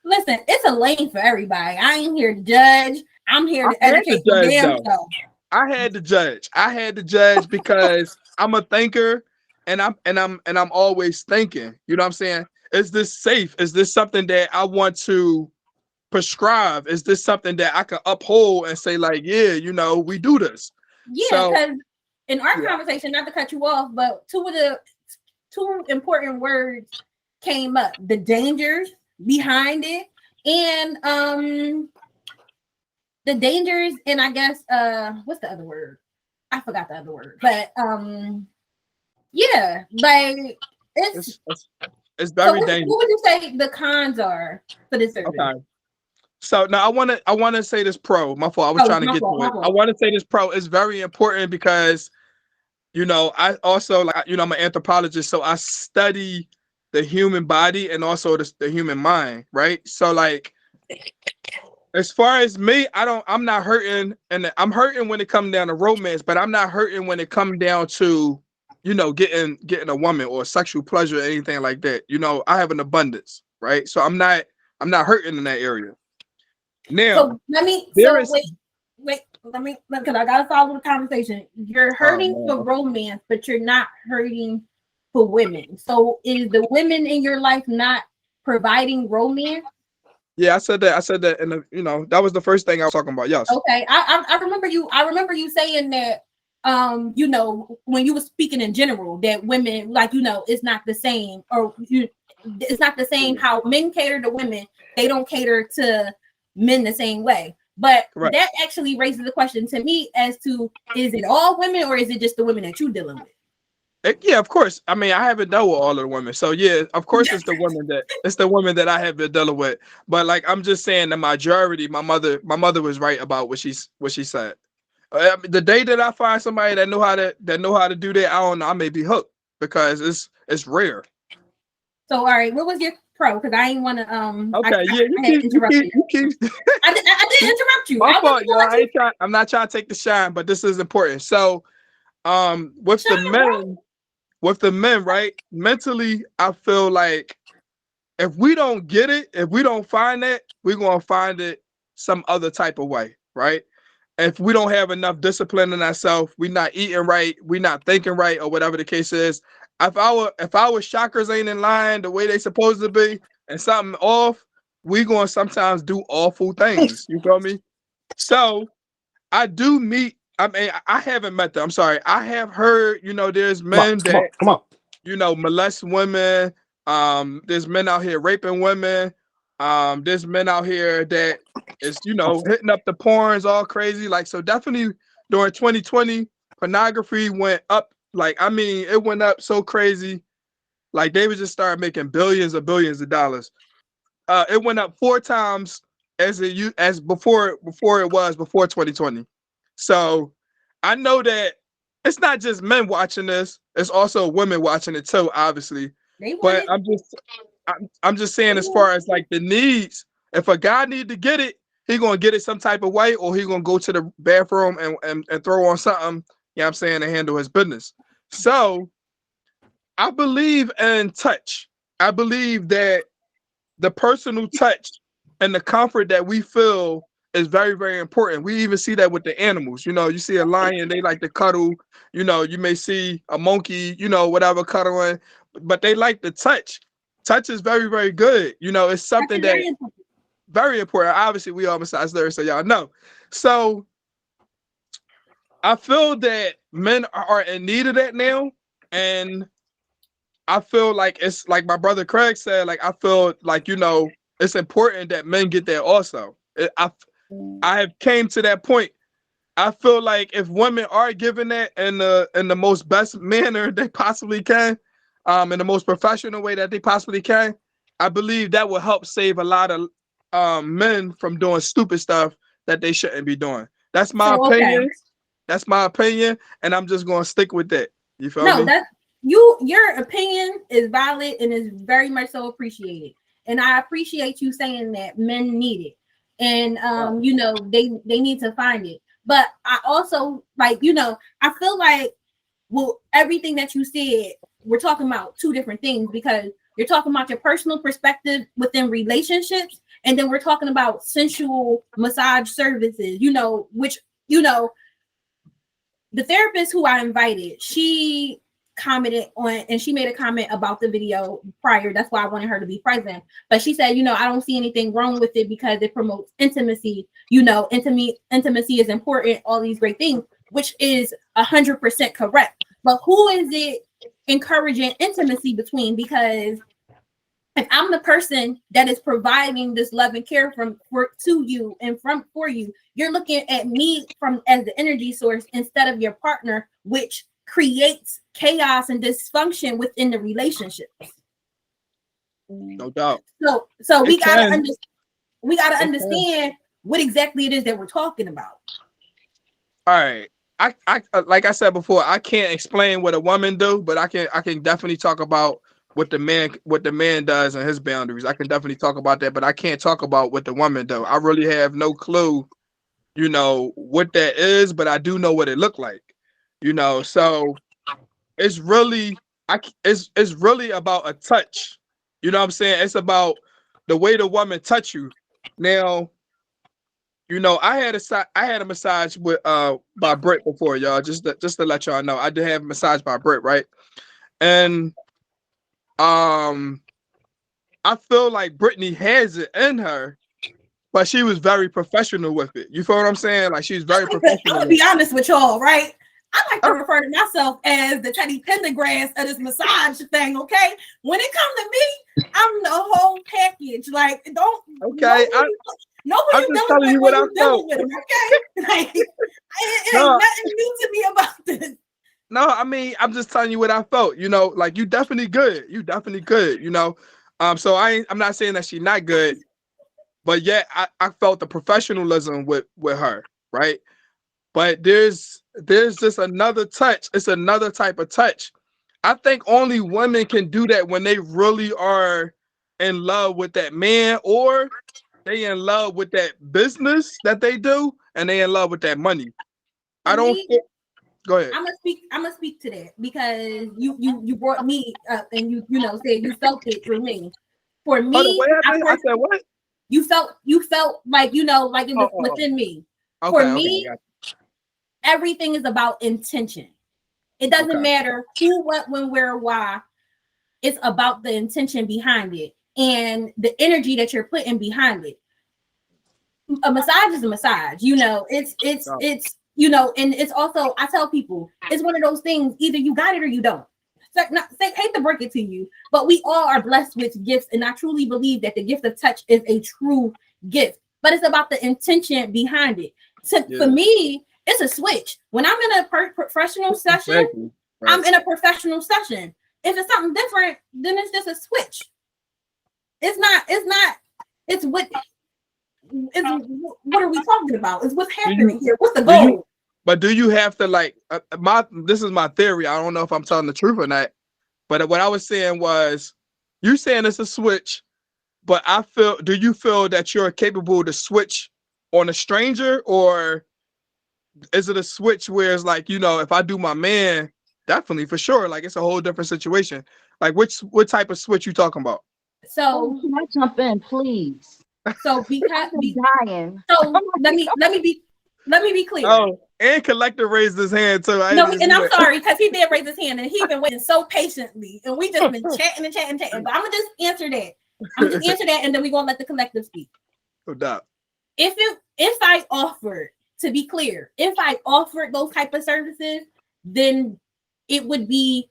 Listen, it's a lane for everybody. I ain't here to judge. I'm here to educate the damn self. I had to judge because I'm a thinker and I'm always thinking. You know what I'm saying? Is this safe? Is this something that I want to prescribe? Is this something that I can uphold and say, like, yeah, you know, we do this? Yeah, because in our conversation, not to cut you off, but two important words came up: the dangers behind it, and the dangers, and I guess what's the other word? I forgot the other word, but yeah, like it's very dangerous. What would you say the cons are for this service? Okay. So now I want to say this pro. My fault. I was trying to get to it. I want to say this pro is very important because, you know, I also, like, you know, I'm an anthropologist, so I study the human body and also the human mind, right? So, like, as far as me, I'm not hurting, and I'm hurting when it comes down to romance, but I'm not hurting when it comes down to, you know, getting a woman or sexual pleasure or anything like that. You know, I have an abundance, right? So I'm not hurting in that area. Now, wait, because I gotta follow the conversation. You're hurting for romance, but you're not hurting for women. So is the women in your life not providing romance? Yeah, I said that. I said that, and that was the first thing I was talking about. Yes. Okay, I remember you. I remember you saying that. When you were speaking in general, that women, like, it's not the same, or it's not the same how men cater to women. They don't cater to men the same way. But Correct. that actually raises the question to me as to, is it all women or is it just the women that you're dealing with? Yeah, of course. I mean, I haven't dealt with all of the women, so yeah, of course it's the women that I have been dealing with. But like, I'm just saying, the majority, my mother was right about what she said. The day that I find somebody that know how to do that, I don't know, I may be hooked because it's rare. So all right, what was your pro? Because I ain't want to Okay, you keep I didn't interrupt you. My I fault, y'all. I'm not trying to take the shine, but this is important. So with the men, right? Mentally, I feel like if we don't get it, if we don't find it, we're gonna find it some other type of way, right? If we don't have enough discipline in ourselves, we're not eating right, we're not thinking right, or whatever the case is. If our chakras ain't in line the way they supposed to be, and something off, we gonna sometimes do awful things. You feel me? So I do meet. I mean, I haven't met them. I'm sorry. I have heard. There's men Come on. molest women. There's men out here raping women. There's men out here that is, hitting up the porns all crazy. Like, so definitely during 2020, pornography went up. Like, I mean, it went up so crazy. Like, they would just start making billions of dollars. It went up 4 times as before 2020. So I know that it's not just men watching this; it's also women watching it too, obviously. But I'm just saying, as far as like the needs, if a guy need to get it, he gonna get it some type of way, or he gonna go to the bathroom and throw on something. You know what I'm saying, to handle his business. So I believe in touch. I believe that the personal touch and the comfort that we feel is very, very important. We even see that with the animals. You see a lion, they like to cuddle. You may see a monkey, whatever, cuddling, but they like the touch. Touch is very, very good. It's something that very important. Obviously, we all massage therapists, so y'all know. So I feel that men are in need of that now, and I feel like it's like my brother Craig said. Like, I feel like it's important that men get that also. I have came to that point. I feel like if women are given that in the most best manner they possibly can, in the most professional way that they possibly can, I believe that will help save a lot of men from doing stupid stuff that they shouldn't be doing. That's my opinion. Okay. That's my opinion, and I'm just gonna stick with that. You feel me? That's your opinion is valid and is very much so appreciated. And I appreciate you saying that men need it. And they need to find it. But I also I feel like, well, everything that you said, we're talking about two different things, because you're talking about your personal perspective within relationships, and then we're talking about sensual massage services, which the therapist who I invited, she commented on, and she made a comment about the video prior. That's why I wanted her to be present. But she said, I don't see anything wrong with it because it promotes intimacy. Intimacy is important, all these great things, which is 100% correct. But who is it encouraging intimacy between? Because if I'm the person that is providing this love and care to you and for you, you're looking at me as the energy source instead of your partner, which creates chaos and dysfunction within the relationship. No doubt. So we gotta understand what exactly it is that we're talking about. All right. I like I said before, I can't explain what a woman do, but I can definitely talk about what the man does and his boundaries. I can definitely talk about that, but I can't talk about what the woman do. I really have no clue, what that is, but I do know what it looked like. So it's really it's really about a touch. You know what I'm saying? It's about the way the woman touch you. Now, I had a massage with by Britt before, y'all. Just to let y'all know, I did have a massage by Britt, right? And I feel like Brittany has it in her, but she was very professional with it. You feel what I'm saying? Like she's very I'm professional. gonna be honest with y'all, right? I like to refer to myself as the Teddy Pendergrass of this massage thing, okay? When it comes to me, I'm the whole package. Like, don't Okay, nobody I'm you just dealing telling with you when what I you dealing felt. with them, okay? Like, it ain't No, nothing new to me about this. no, I mean, I'm just telling you what I felt. You know, like you definitely good. You definitely good. You know, so I'm not saying that she's not good, but yet I felt the professionalism with her, right? But there's just another touch. It's another type of touch. I think only women can do that when they really are in love with that man, or they in love with that business that they do, and they in love with that money. For I don't me, go ahead. I'm gonna speak to that because you brought me up and you know said you felt it through me. For Hold on, me, what happened? I said what? you felt like like it was within me. For Okay, me, got everything is about intention. It doesn't matter who, what, when, where, why. It's about the intention behind it and the energy that you're putting behind it. A massage is a massage, you know. It's you know, and it's also, I tell people, it's one of those things, either you got it or you don't. Hate to break it to you, but we all are blessed with gifts, and I truly believe that the gift of touch is a true gift, but it's about the intention behind it. For me, it's a switch. When I'm in a professional session, I'm in a professional session. If it's something different, then it's just a switch. It's what are we talking about? It's what's happening here. What's the goal? But do you have to like this is my theory. I don't know if I'm telling the truth or not. But what I was saying was, you saying it's a switch, but do you feel that you're capable to switch on a stranger, or is it a switch where it's like, you know, if I do my man, definitely for sure, like it's a whole different situation. Like what type of switch you talking about? So can I jump in, please? So because I'm dying. So let me be clear. Oh, and Collector raised his hand too. No, and I'm sorry because he did raise his hand and he's been waiting so patiently, and we just been chatting and chatting and chatting. But I'm gonna just answer that. And then we're gonna let the collective speak. No doubt. If I offered, to be clear, if I offered those type of services, then it would be,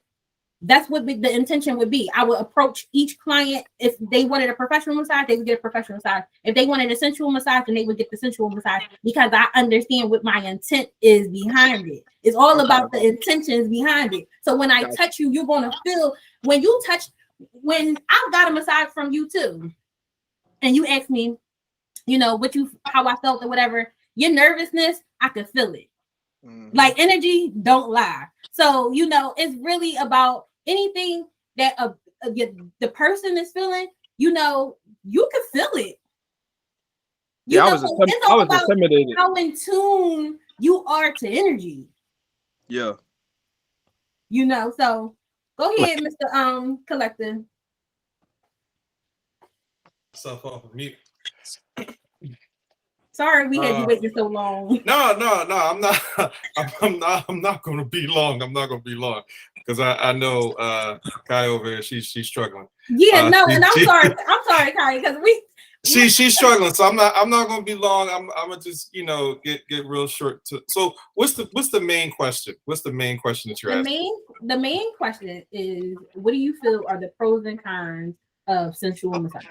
that's what the intention would be. I would approach each client. If they wanted a professional massage, they would get a professional massage. If they wanted a sensual massage, then they would get the sensual massage, because I understand what my intent is behind it. It's all about the intentions behind it. So when I touch you, you're going to feel, when I got a massage from you too, and you asked me, you know, how I felt or whatever, your nervousness, I could feel it. Like energy don't lie. So, you know, it's really about anything that the person is feeling, you know, you can feel it. I was intimidated. How in tune you are to energy. Yeah. You know, so go ahead, Mr. Collector. Self off of mute. Sorry, we had you waiting so long. No, I'm not. I'm not going to be long. I'm not going to be long because I know Kai over here. She's struggling. Yeah, and I'm sorry, Kai, because she's struggling. So I'm not going to be long. I'm gonna just, you know, get real short. So what's the main question? What's the main question that you're asking? The main question is, what do you feel are the pros and cons of sensual massage?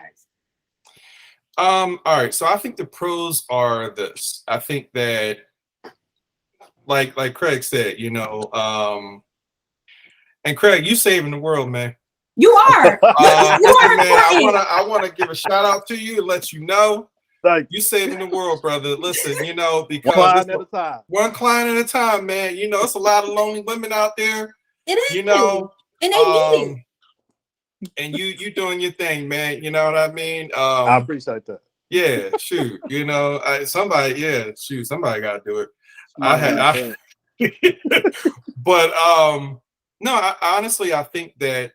All right, so I think the pros are this. I think that, like Craig said, you know, and Craig, you saving the world, man. You are. You are man, I wanna give a shout out to you and let you know, you saving the world, brother. Listen, you know, because one client at a time, man. You know, it's a lot of lonely women out there. It is, you know, and they need it. And you doing your thing, man. You know what I mean? I appreciate that. Yeah, shoot. You know, somebody got to do it. But no, honestly, I think that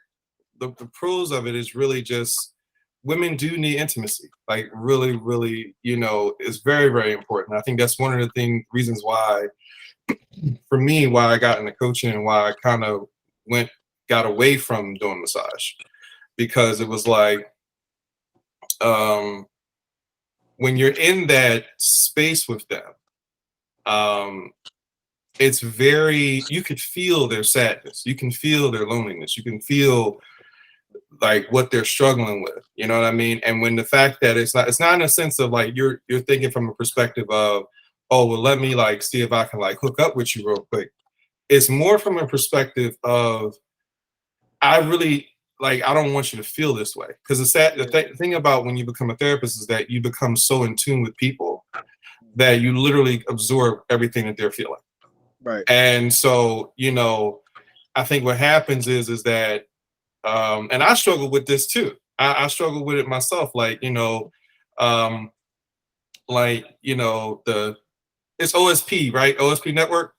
the pros of it is really just, women do need intimacy. Like really, really, you know, it's very, very important. I think that's one of the reasons why, for me, why I got into coaching and why I kind of got away from doing massage because it was like when you're in that space with them, it's very, you could feel their sadness, you can feel their loneliness, you can feel like what they're struggling with, you know what I mean? And when the fact that it's not in a sense of like you're thinking from a perspective of, oh well, let me like see if I can like hook up with you real quick. It's more from a perspective of, I really like, I don't want you to feel this way, because the thing about when you become a therapist is that you become so in tune with people that you literally absorb everything that they're feeling. Right. And so, you know, I think what happens is that, and I struggle with this too. I struggle with it myself. Like, you know, it's OSP, right? OSP network.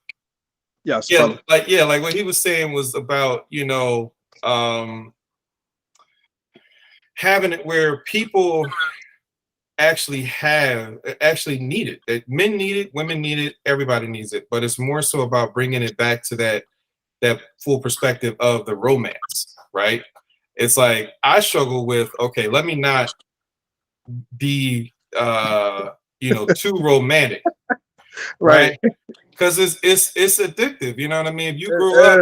Yes. Yeah. Brother. Like what he was saying was about, you know, having it where people actually need it. That men need it, women need it, everybody needs it. But it's more so about bringing it back to that full perspective of the romance, right? It's like I struggle with, okay, let me not be too romantic, right? Because it's addictive, you know what I mean? If you grew up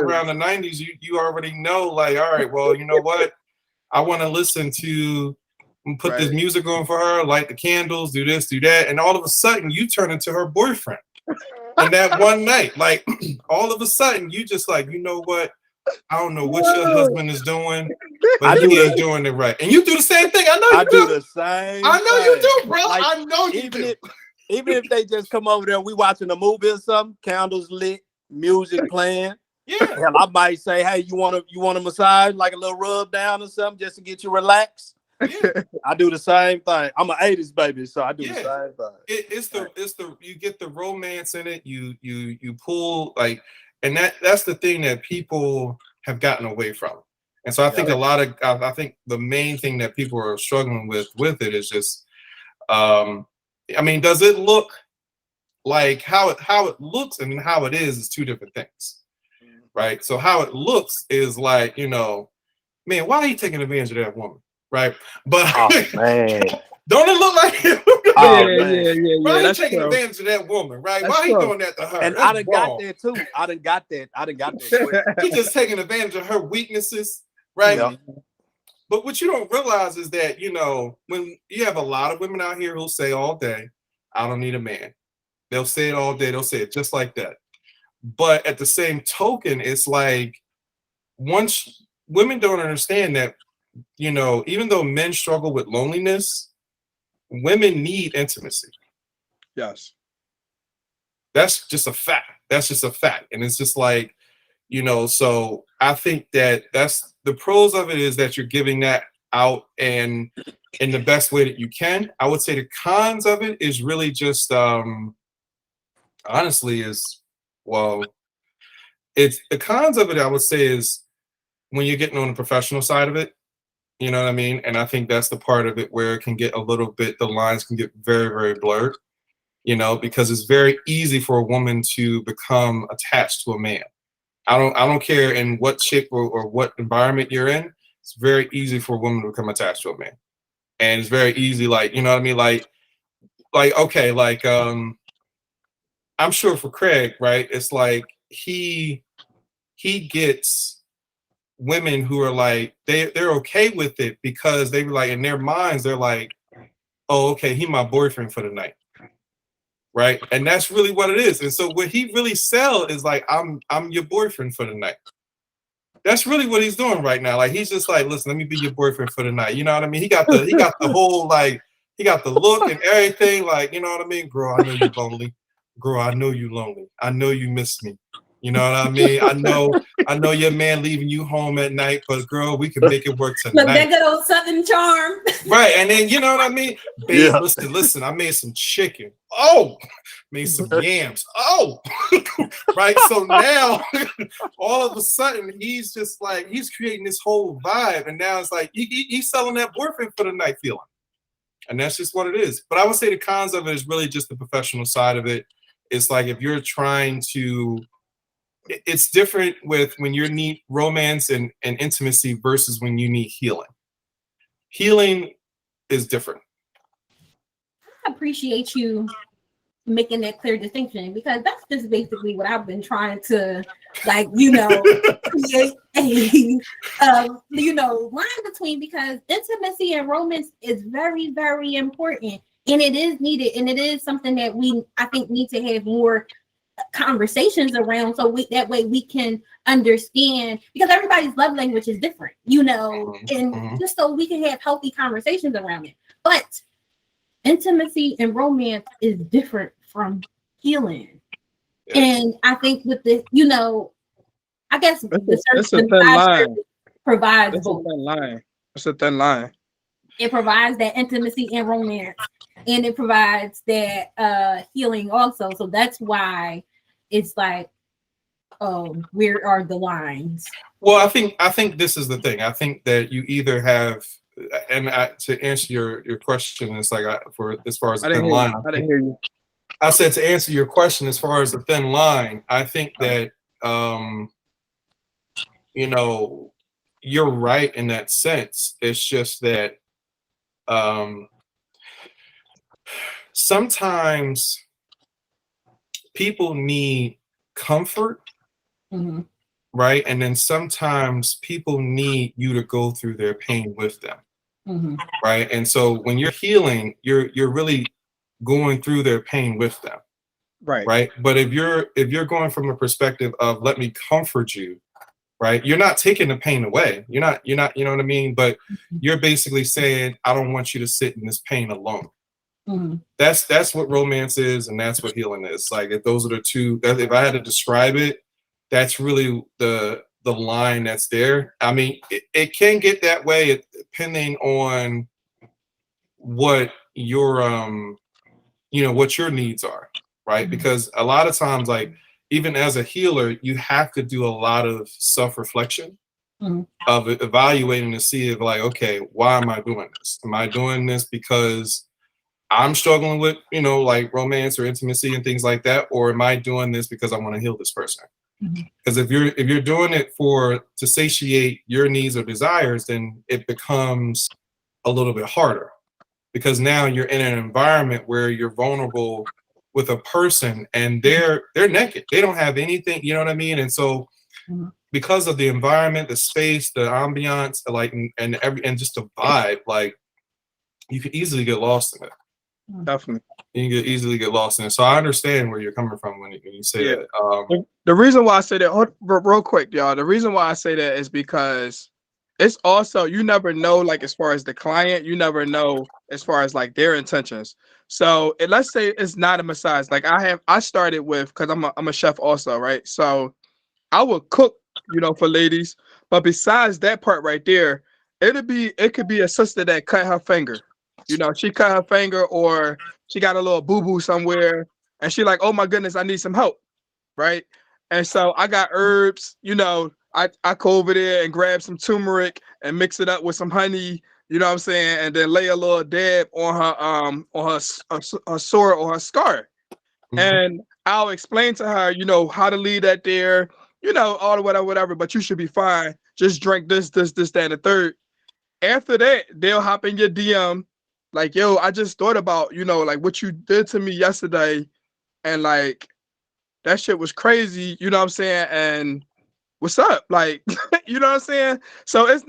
around the 90s, you already know, like, all right, well, you know what? I want to listen to, put this music on for her, light the candles, do this, do that, and all of a sudden you turn into her boyfriend. And that one night, like all of a sudden, you just like, you know what? I don't know what your husband is doing, but he is doing it right. And you do the same thing. I know you do. I do the same. I know you do, bro. Like, I know you do. Even if they just come over there, we watching a movie or something, candles lit, music playing. Yeah. Hell, I might say, hey, you want a massage, like a little rub down or something, just to get you relaxed. Yeah. I do the same thing. I'm an 80s baby, so I do the same thing. It's the you get the romance in it. You pull like, and that's the thing that people have gotten away from. And so I think I think the main thing that people are struggling with it is just, I mean, does it look like how it looks and how it is two different things, right? So how it looks is like, you know, man, why are you taking advantage of that woman? Right, but man, don't it look like him? Yeah. Why are you That's taking true. advantage of that woman? Right? That's Why are you true. doing that to her? and That's I done wrong. got that too. I done got that. You're just taking advantage of her weaknesses, right? Yeah. But what you don't realize is that, you know, when you have a lot of women out here who'll say all day, I don't need a man. They'll say it all day. They'll say it just like that. But at the same token, it's like, once women don't understand that, you know, even though men struggle with loneliness, women need intimacy. Yes. That's just a fact. That's just a fact. And it's just like, you know, so I think that that's the pros of it, is that you're giving that out and in the best way that you can. I would say the cons of it is really just honestly is, well, it's the cons of it, I would say, is when you're getting on the professional side of it. You know what I mean? And I think that's the part of it where it can get a little bit, the lines can get very, very blurred, you know, because it's very easy for a woman to become attached to a man. I don't care in what shape or what environment you're in. It's very easy for a woman to become attached to a man. And it's very easy, like, you know what I mean? Like, okay, like, I'm sure for Craig, right? It's like he gets women who are like, they're okay with it because they were like, in their minds, they're like, oh, okay, he my boyfriend for the night. Right. And that's really what it is. And so what he really sell is like, I'm your boyfriend for the night. That's really what he's doing right now. Like, he's just like, listen, let me be your boyfriend for the night. You know what I mean? He got the whole, like, he got the look and everything. Like, you know what I mean? Girl, I know you're lonely. Girl, I know you lonely. I know you miss me. You know what I mean? I know your man leaving you home at night, but girl, we can make it work tonight. Look, that good old Southern charm. Right. And then, you know what I mean? Babe, listen, I made some chicken. Oh, made some yams. Oh, right. So now all of a sudden he's just like, he's creating this whole vibe. And now it's like, he's selling that boyfriend for the night feeling. And that's just what it is. But I would say the cons of it is really just the professional side of it. It's like, if you're trying to it's different with when you need romance and intimacy versus when you need healing. Healing is different. I appreciate you making that clear distinction, because that's just basically what I've been trying to, like, create a line between, because intimacy and romance is very, very important, and it is needed, and it is something that I think need to have more conversations around, so that way we can understand, because everybody's love language is different, and just so we can have healthy conversations around it. But intimacy and romance is different from healing. Yes. And I think with the, I guess it's a thin line. Provides it's both. A thin line. It's a thin line. It provides that intimacy and romance, and it provides that healing also. So that's why it's like, where are the lines? Well, I think this is the thing. I think that you either have, and to answer your question, it's like for as far as the thin line. I didn't hear you. I said to answer your question as far as the thin line. I think that you're right in that sense. It's just that sometimes people need comfort, right? And then sometimes people need you to go through their pain with them, right? And so when you're healing, you're really going through their pain with them, right? But if you're going from a perspective of let me comfort you, right? You're not taking the pain away. You're not, you know what I mean? But you're basically saying, I don't want you to sit in this pain alone. That's what romance is, and that's what healing is. Like, if those are the two, if I had to describe it, that's really the line that's there. I mean, it can get that way depending on what your what your needs are, right? Because a lot of times, like, even as a healer, you have to do a lot of self-reflection of evaluating to see if, like, okay, why am I doing this? Am I doing this because I'm struggling with, like romance or intimacy and things like that? Or am I doing this because I want to heal this person? Because if you're doing it to satiate your needs or desires, then it becomes a little bit harder, because now you're in an environment where you're vulnerable with a person and they're naked. They don't have anything, you know what I mean? And so because of the environment, the space, the ambiance, like, and just the vibe, like, you could easily get lost in it. Definitely. You can easily get lost in it. So I understand where you're coming from when you say that. The reason why I say that, real quick, y'all, the reason why I say that is because it's also, you never know, like, as far as the client, you never know as far as like their intentions. So let's say it's not a massage. Like, I started with, because I'm a chef also, right? So I would cook, for ladies. But besides that part right there, it could be a sister that cut her finger. She cut her finger, or she got a little boo-boo somewhere, and she like, oh my goodness, I need some help, right? And so I got herbs, I go over there and grab some turmeric and mix it up with some honey, you know what I'm saying, and then lay a little dab on her sore or her scar. And I'll explain to her, how to leave that there, all the whatever, but you should be fine. Just drink this, that, and the third. After that, they'll hop in your DM, like, yo, I just thought about, like, what you did to me yesterday, and like, that shit was crazy, you know what I'm saying? And what's up? Like, you know what I'm saying? So it's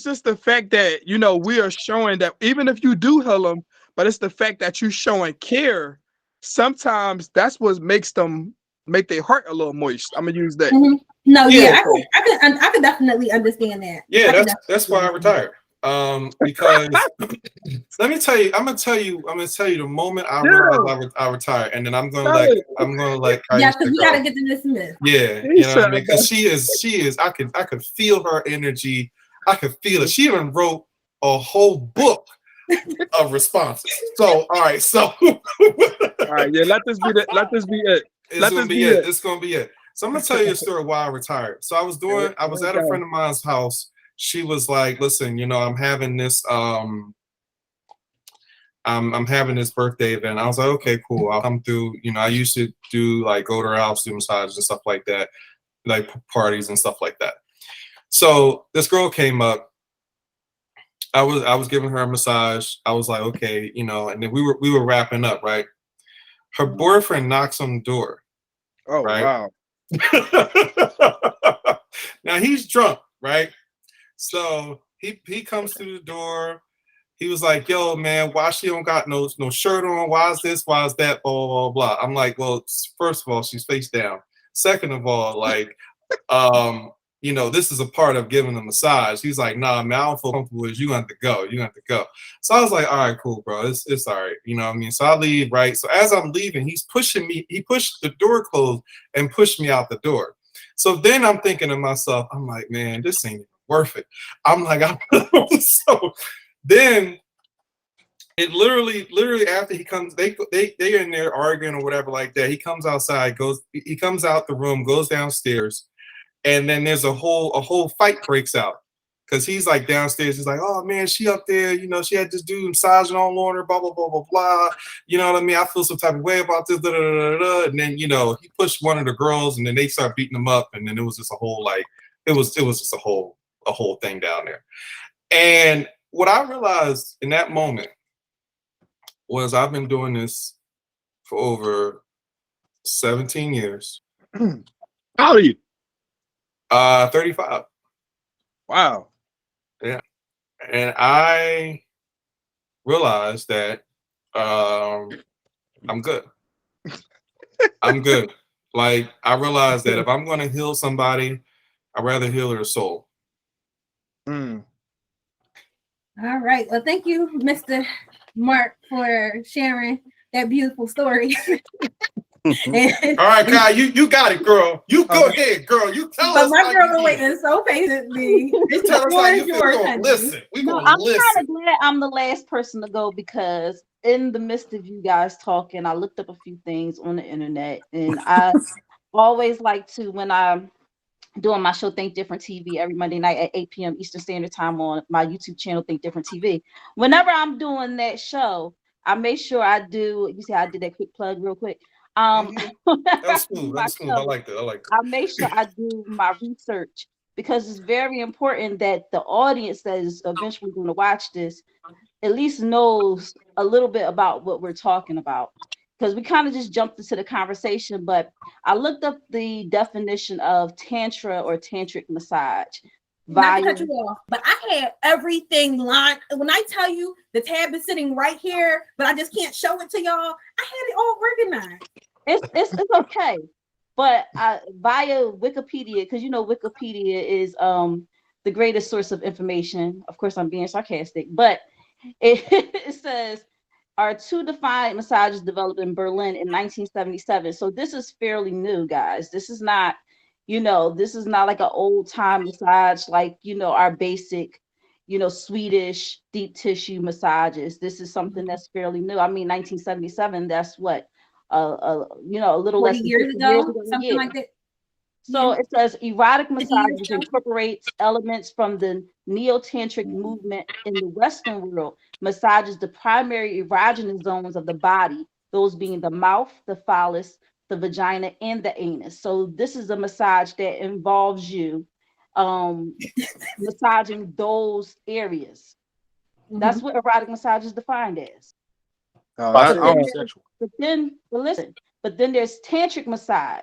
just the fact that, we are showing that even if you do heal them, but it's the fact that you showing care. Sometimes that's what makes them make their heart a little moist. I'm gonna use that. No, I can definitely understand that. Yeah, that's why I retired. Because let me tell you, I'm gonna tell you the moment I realized I retired, and then I'm gonna let yeah, because we gotta get to Miss Smith. Yeah, you know what I mean? Because she is. I could feel her energy. I could feel it. She even wrote a whole book of responses. So all right, yeah, let this be it. It's gonna be it. So I'm gonna tell you a story why I retired. So I was at a friend of mine's house. She was like, listen, I'm having this I'm having this birthday event. I was like, okay, cool. I'll come through. You know, I used to do like go to her house, do massages and stuff like that, like parties and stuff like that. So this girl came up. I was giving her a massage. I was like, okay, you know, and then we were wrapping up, right? Her boyfriend knocks on the door, Oh, right? wow. Now he's drunk, right? So he comes to the door. He was like, yo, man, why she don't got no shirt on? Why is this? Why is that? Blah, blah, blah, blah. I'm like, well, first of all, she's face down. Second of all, like, you know, this is a part of giving a massage. He's like, nah, man, I don't feel comfortable with you. You have to go. You have to go. So I was like, all right, cool, bro. It's all right. You know what I mean? So I leave, right? So as I'm leaving, he's pushing me. He pushed the door closed and pushed me out the door. So then I'm thinking to myself, I'm like, man, this ain't even worth it. I'm like, so then it literally after he comes, they're in there arguing or whatever like that. He comes outside, he comes out the room, goes downstairs, and then there's a whole fight breaks out. Cause he's like downstairs, he's like, oh man, she up there, you know, she had this dude massaging all on her, blah, blah, blah, blah, blah. You know what I mean? I feel some type of way about this, da, da, da, da, da. And then, you know, he pushed one of the girls and then they start beating him up, and then it was just a whole like it was just a whole thing down there. And what I realized in that moment was I've been doing this for over 17 years. How old are you? 35. Wow. Yeah. And I realized that I'm good. I'm good. Like, I realized that if I'm going to heal somebody, I'd rather heal their soul. Mm. All right. Well, thank you, Mr. Marc, for sharing that beautiful story. All right, Kai, you got it, girl. You go ahead, girl. You tell us. My girl been waiting so patiently. You tell us how you feel. We're gonna listen. We're gonna I'm listen. kind of glad I'm the last person to go, because in the midst of you guys talking, I looked up a few things on the internet, and I always like to, when I'm doing my show Think Different TV every Monday night at 8 p.m. Eastern Standard Time on my YouTube channel, Think Different TV. Whenever I'm doing that show, I make sure I do. You see how I did that quick plug real quick. That was smooth. That was smooth. I like that. I make sure I do my research, because it's very important that the audience that is eventually going to watch this at least knows a little bit about what we're talking about. Because we kind of just jumped into the conversation, but I looked up the definition of tantra or tantric massage. Not to cut you off, but I had everything lined. When I tell you the tab is sitting right here, but I just can't show it to y'all, I had it all organized. It's okay, but via Wikipedia, because you know Wikipedia is the greatest source of information. Of course, I'm being sarcastic, but it says are two defined massages developed in Berlin in 1977. So this is fairly new, guys. This is not, this is not like an old time massage, like, our basic, Swedish deep tissue massages. This is something that's fairly new. I mean, 1977, that's what, a little less than years ago, something yeah. like that. So it says erotic massages incorporates elements from the neo-tantric movement in the Western world, massages the primary erogenous zones of the body, those being the mouth, the phallus, the vagina, and the anus. So this is a massage that involves you massaging those areas. That's what erotic massage is defined as. But then there's tantric massage.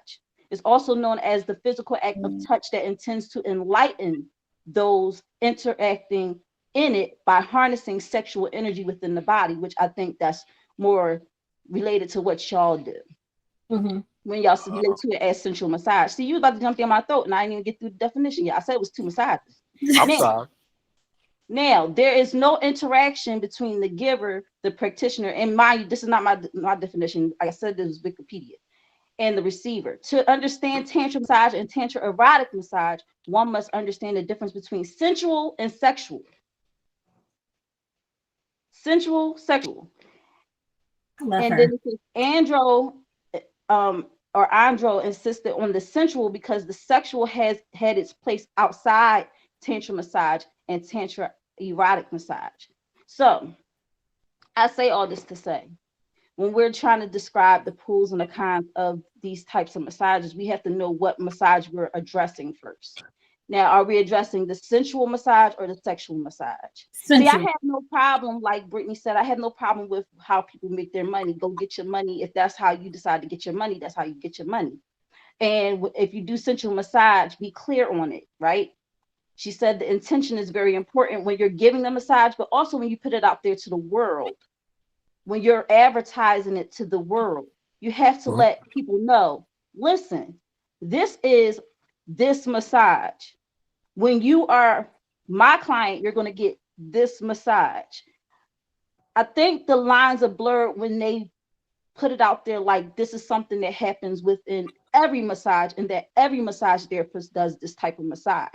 It's also known as the physical act of touch that intends to enlighten those interacting in it by harnessing sexual energy within the body, which I think that's more related to what y'all do. When y'all relate to it as sensual massage. See, you was about to jump down my throat and I didn't even get through the definition yet. I said it was two massages. I'm sorry. Now, there is no interaction between the giver, the practitioner, and mind you, this is not my definition. Like I said, this is Wikipedia. And the receiver. To understand tantra massage and tantra erotic massage, one must understand the difference between sensual and sexual. Sensual, sexual. And then Andro insisted on the sensual because the sexual has had its place outside tantra massage and tantra erotic massage. So I say all this to say, when we're trying to describe the pros and the cons of these types of massages, we have to know what massage we're addressing first. Now, are we addressing the sensual massage or the sexual massage? See, I Sensual. have no problem, like Brittany said, I have no problem with how people make their money. Go get your money. If that's how you decide to get your money, that's how you get your money. And if you do sensual massage, be clear on it, right? She said the intention is very important when you're giving the massage, but also when you put it out there to the world, when you're advertising it to the world, you have to let people know, listen, this is this massage. When you are my client, you're going to get this massage. I think the lines are blurred when they put it out there like this is something that happens within every massage and that every massage therapist does this type of massage.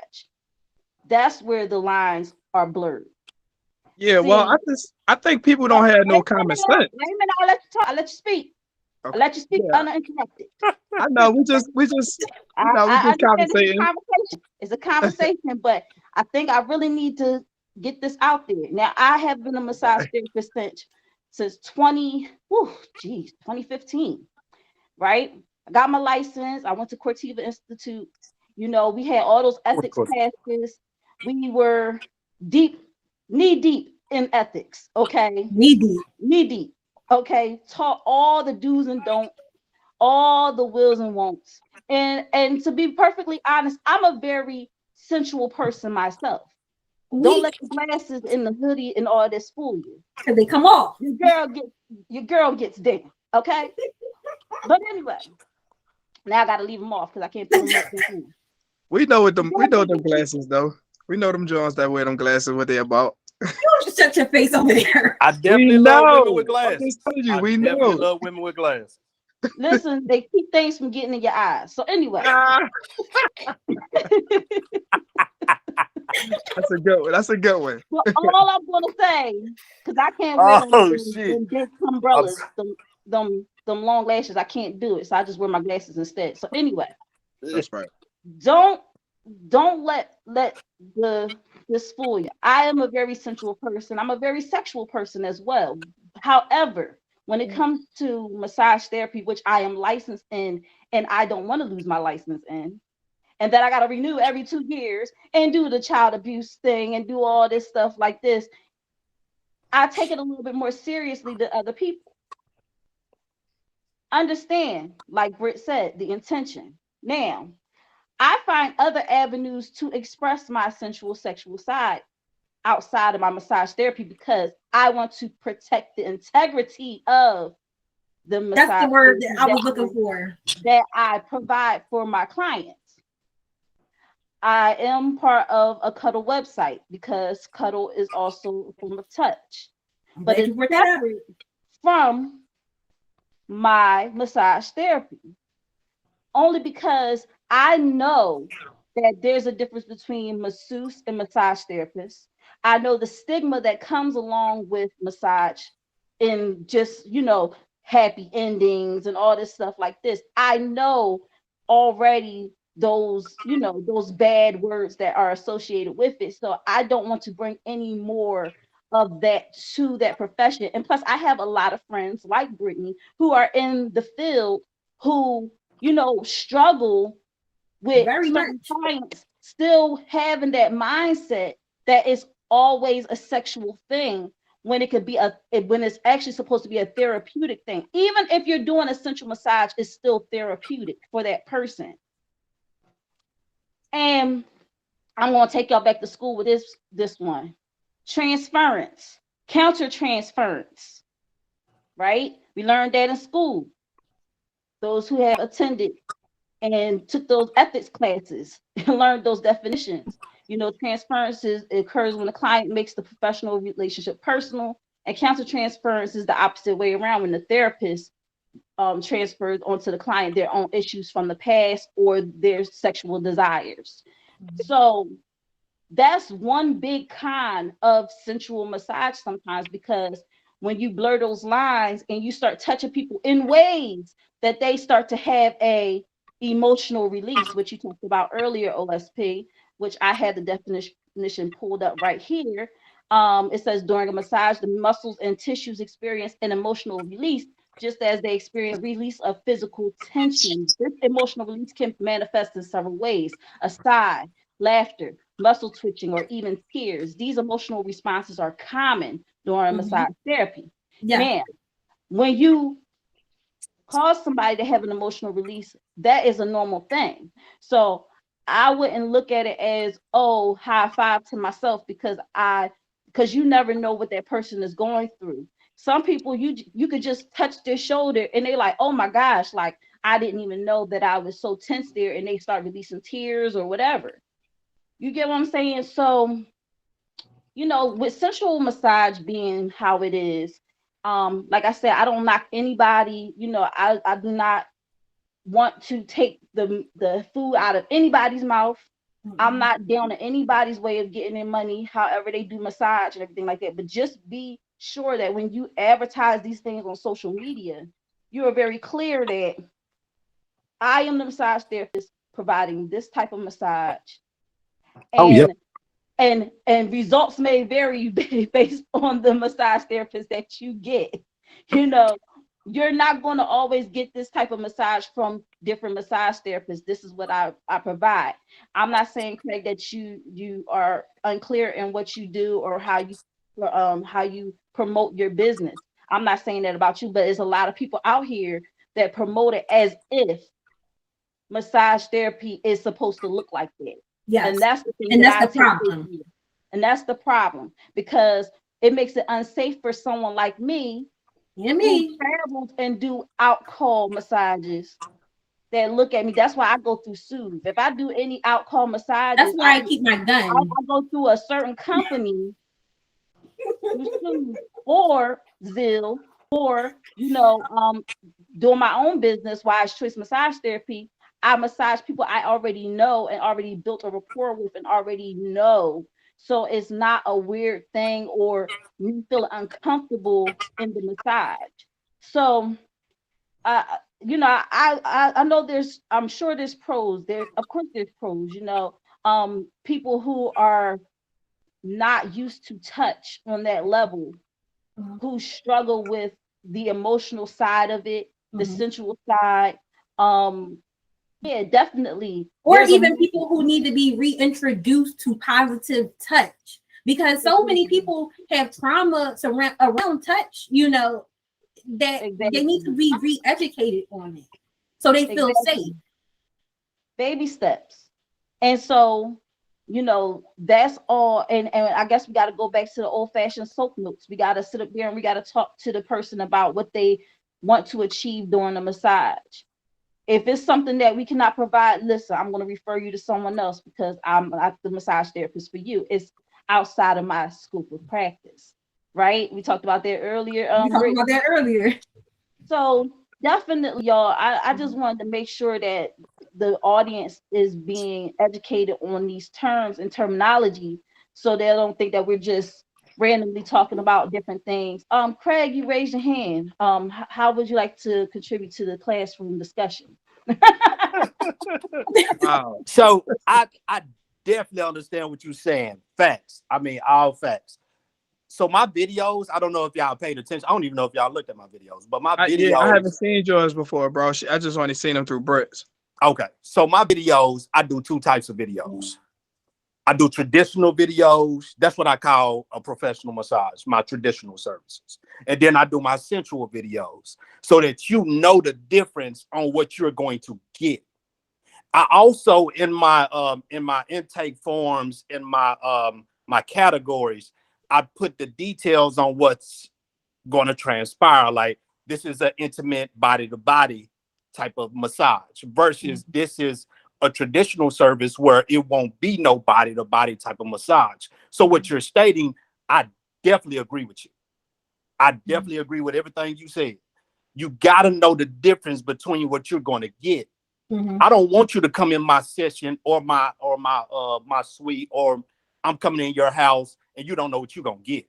That's where the lines are blurred. Yeah, See, well, I think people don't have no common sense. Wait a minute, I'll let you talk. I'll let you speak. Okay. I'll let you speak Yeah, uninterrupted. I know. We just we I just understand it's a conversating. conversation. It's a conversation, but I think I really need to get this out there. Now, I have been a massage therapist since 2015, right? I got my license. I went to Cortiva Institute. You know, we had all those ethics classes. We were knee deep in ethics, okay? Needy. Knee deep, okay? Taught all the do's and don'ts, all the wills and won'ts. And to be perfectly honest, I'm a very sensual person myself. Don't let the glasses and the hoodie and all this fool you. Because they come off. Your girl gets down, okay? But anyway, now I gotta leave them off because I can't put them up in. We know them glasses though. We know them Johns that wear them glasses. What they about? You just shut your face over there. I definitely love women with I'm glasses. just telling you, I we definitely know. love women with glasses. Listen, they keep things from getting in your eyes. So anyway. That's a good one. That's a good one. Well, all I'm gonna say, because I can't wear shit. them big umbrellas, them long lashes. I can't do it, so I just wear my glasses instead. So anyway, That's right. don't let this fool you. I am a very sensual person. I'm a very sexual person as well. However, when it comes to massage therapy, which I am licensed in, and I don't want to lose my license in, and that I got to renew every 2 years and do the child abuse thing and do all this stuff like this, I take it a little bit more seriously than other people. Understand, like Britt said, the intention. Now, I find other avenues to express my sensual sexual side outside of my massage therapy because I want to protect the integrity of the massage. That's the word that I was looking for. That I provide for my clients. I am part of a Cuddle website because Cuddle is also a form of touch, but it's separate from my massage therapy. Only because I know that there's a difference between masseuse and massage therapist. I know the stigma that comes along with massage and just, happy endings and all this stuff like this. I know already those bad words that are associated with it. So I don't want to bring any more of that to that profession. And plus, I have a lot of friends like Brittany who are in the field who, struggle with certain clients still having that mindset that it's always a sexual thing when it could be when it's actually supposed to be a therapeutic thing. Even if you're doing a sensual massage, it's still therapeutic for that person. And I'm going to take y'all back to school with this one. Transference, counter transference, right? We learned that in school. Those who have attended and took those ethics classes and learned those definitions. Transference occurs when the client makes the professional relationship personal, and counter-transference is the opposite way around when the therapist transfers onto the client their own issues from the past or their sexual desires. Mm-hmm. So that's one big con of sensual massage sometimes, because when you blur those lines and you start touching people in ways that they start to have a emotional release, which you talked about earlier, OSP, which I had the definition pulled up right here. It says during a massage, the muscles and tissues experience an emotional release, just as they experience release of physical tension. This emotional release can manifest in several ways: a sigh, laughter, muscle twitching, or even tears. These emotional responses are common during massage therapy. Yeah. Now, when you cause somebody to have an emotional release, that is a normal thing. So I wouldn't look at it as, oh, high five to myself, because you never know what that person is going through. Some people, you could just touch their shoulder and they're like, oh my gosh, like I didn't even know that I was so tense there, and they start releasing tears or whatever. You get what I'm saying? So, with sensual massage being how it is, like I said, I don't knock anybody. I do not want to take the food out of anybody's mouth. I'm not down to anybody's way of getting their money, however they do massage and everything like that. But just be sure that when you advertise these things on social media, you are very clear that I am the massage therapist providing this type of massage. Oh, yeah. And results may vary based on the massage therapist that you get. You're not going to always get this type of massage from different massage therapists. This is what I provide. I'm not saying, Craig, that you are unclear in what you do or how you promote your business. I'm not saying that about you, but there's a lot of people out here that promote it as if massage therapy is supposed to look like that. Yes. And that's the thing, and that that's the problem. And that's the problem, because it makes it unsafe for someone like me who travels and do out call massages that look at me. That's why I go through Soothe. If I do any out call massages, that's why I keep my gun. I go through a certain company or Zill, or doing my own business, Wise Choice Massage Therapy. I massage people I already know and already built a rapport with and already know. So it's not a weird thing or me feeling uncomfortable in the massage. So, I know I'm sure there's pros. Of course there's pros. People who are not used to touch on that level, who struggle with the emotional side of it, the sensual side. Yeah, definitely. Or even people who need to be reintroduced to positive touch, because so many people have trauma around touch, that they need to be re-educated on it so they feel safe. Baby steps. And so, that's all. And I guess we got to go back to the old-fashioned soap notes. We got to sit up there and we got to talk to the person about what they want to achieve during the massage. If it's something that we cannot provide, listen, I'm going to refer you to someone else, because I'm not the massage therapist for you. It's outside of my scope of practice, right? We talked about that earlier. So definitely, y'all, I just wanted to make sure that the audience is being educated on these terms and terminology, so they don't think that we're just randomly talking about different things. Craig, you raised your hand. How would you like to contribute to the classroom discussion? Wow. So I definitely understand what you're saying. Facts. I mean, all facts. So my videos, I don't know if y'all paid attention. I don't even know if y'all looked at my videos, but my videos. Yeah, I haven't seen yours before, bro. I just only seen them through Brits. Okay. So my videos, I do two types of videos. I do traditional videos. That's what I call a professional massage, my traditional services. And then I do my sensual videos, so that you know the difference on what you're going to get. I also, in my intake forms, in my categories, I put the details on what's going to transpire. Like, this is an intimate body to body type of massage versus this is a traditional service where it won't be no body to body type of massage. So what you're stating, I definitely agree with you. I definitely agree with everything you said. You got to know the difference between what you're going to get. I don't want you to come in my session or my suite, or I'm coming in your house and you don't know what you're going to get.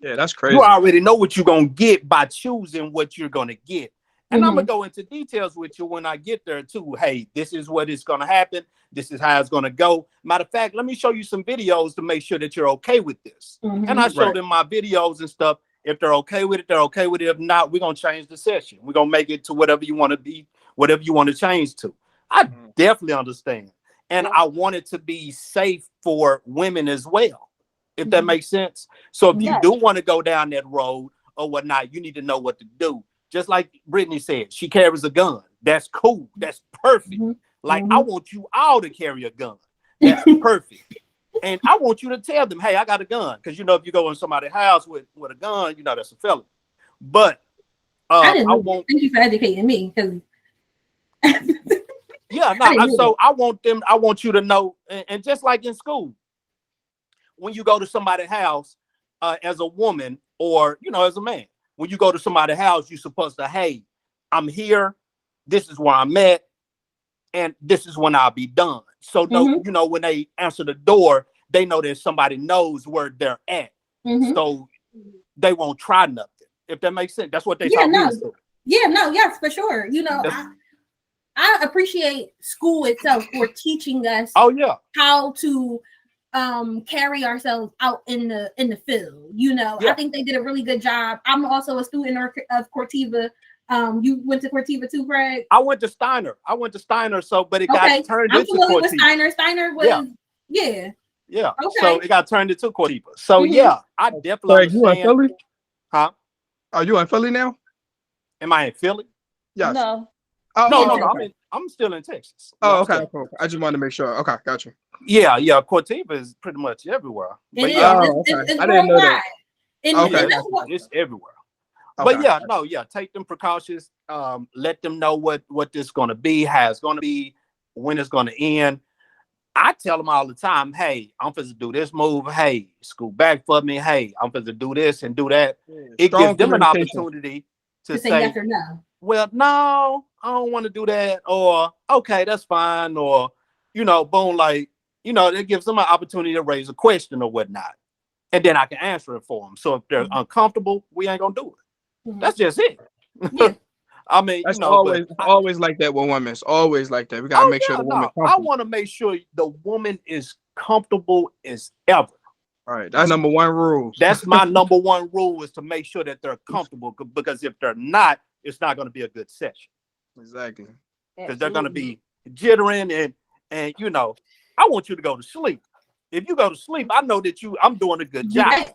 Yeah, that's crazy. You already know what you're going to get by choosing what you're going to get. And I'm gonna go into details with you when I get there too. Hey, this is what is gonna happen. This is how it's gonna go. Matter of fact, let me show you some videos to make sure that you're okay with this. And I showed them my videos and stuff. If they're okay with it, they're okay with it. If not, we're gonna change the session. We're gonna make it to whatever you want to be, whatever you want to change to. I definitely understand. And I want it to be safe for women as well, if that makes sense. So if you do want to go down that road or whatnot, you need to know what to do. Just like Brittany said, she carries a gun. That's cool. That's perfect. Like, I want you all to carry a gun. That's perfect. And I want you to tell them, hey, I got a gun. Because, you know, if you go in somebody's house with a gun, you know, that's a felony. But I won't. Thank you for educating me. Yeah, no. So I want you to know, and just like in school, when you go to somebody's house as a woman or, you know, as a man, when you go to somebody's house, you're supposed to, hey, I'm here. This is where I'm at. And this is when I'll be done. So, you know, when they answer the door, they know that somebody knows where they're at. So they won't try nothing. If that makes sense. That's what they taught me to do. Yeah, no, yes, for sure. You know, I appreciate school itself for teaching us how to carry ourselves out in the field. You know, I think they did a really good job. I'm also a student of Cortiva. You went to Cortiva too, Craig? I went to Steiner. So but it got turned into Cortiva. With Steiner. Steiner was yeah. Okay. So it got turned into Cortiva. So I definitely understand. You in Philly? Huh? Are you in Philly now? Am I in Philly? Yes. No. Oh, no. I'm still in Texas. Oh, okay. Cool. I just wanted to make sure. Okay, got you. Yeah. Cortiva is pretty much everywhere. But it's I didn't know that. It's everywhere. Okay. But take them precautions. Let them know what this is gonna be, how it's gonna be, when it's gonna end. I tell them all the time, hey, I'm supposed to do this move. Hey, scoot back for me. Hey, I'm supposed to do this and do that. It gives them an opportunity to say yes or no. Well, no, I don't want to do that. Or, okay, that's fine. Or, you know, boom, like, you know, it gives them an opportunity to raise a question or whatnot. And then I can answer it for them. So if they're uncomfortable, we ain't going to do it. That's just it. Yeah. I mean, that's you know, always like that with women. It's always like that. We got to make sure the woman I want to make sure the woman is comfortable as ever. All right. That's number one rule. That's my number one rule, is to make sure that they're comfortable, because if they're not, it's not going to be a good session. Exactly. Because they're going to be jittering and you know, I want you to go to sleep. If you go to sleep, I know that I'm doing a good job.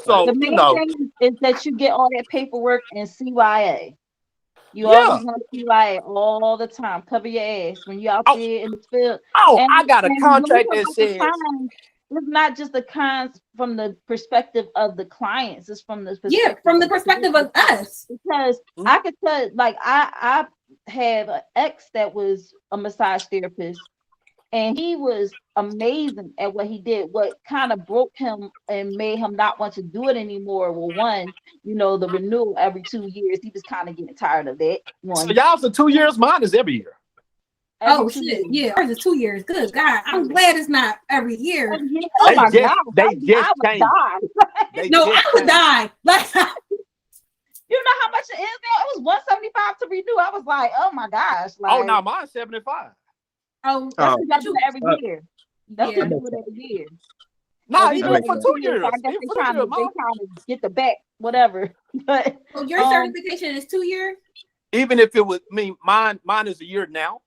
So the main thing is that you get all that paperwork in CYA. You always want CYA all the time. Cover your ass when you're out there in the field. I got a contract that says it's not just the cons from the perspective of the clients. It's from the perspective from the perspective of us. Because I could tell, like I have an ex that was a massage therapist, and he was amazing at what he did. What kind of broke him and made him not want to do it anymore? Well, one, you know, the renewal every 2 years. He was kind of getting tired of that. So y'all's the 2 years. Mine is every year. Every shit! years. Yeah, ours is 2 years. Good God, I'm glad it's not every year. Oh my God, they just changed. I would die. You know how much it is now? It was 175 to renew. I was like, oh my gosh. Like, no, mine's 75. Oh, that's every year. That's what you do every year. No, you do it for 2 years. I guess they trying to get the back, whatever. But your certification is 2 years? Even if it was mine is a year now,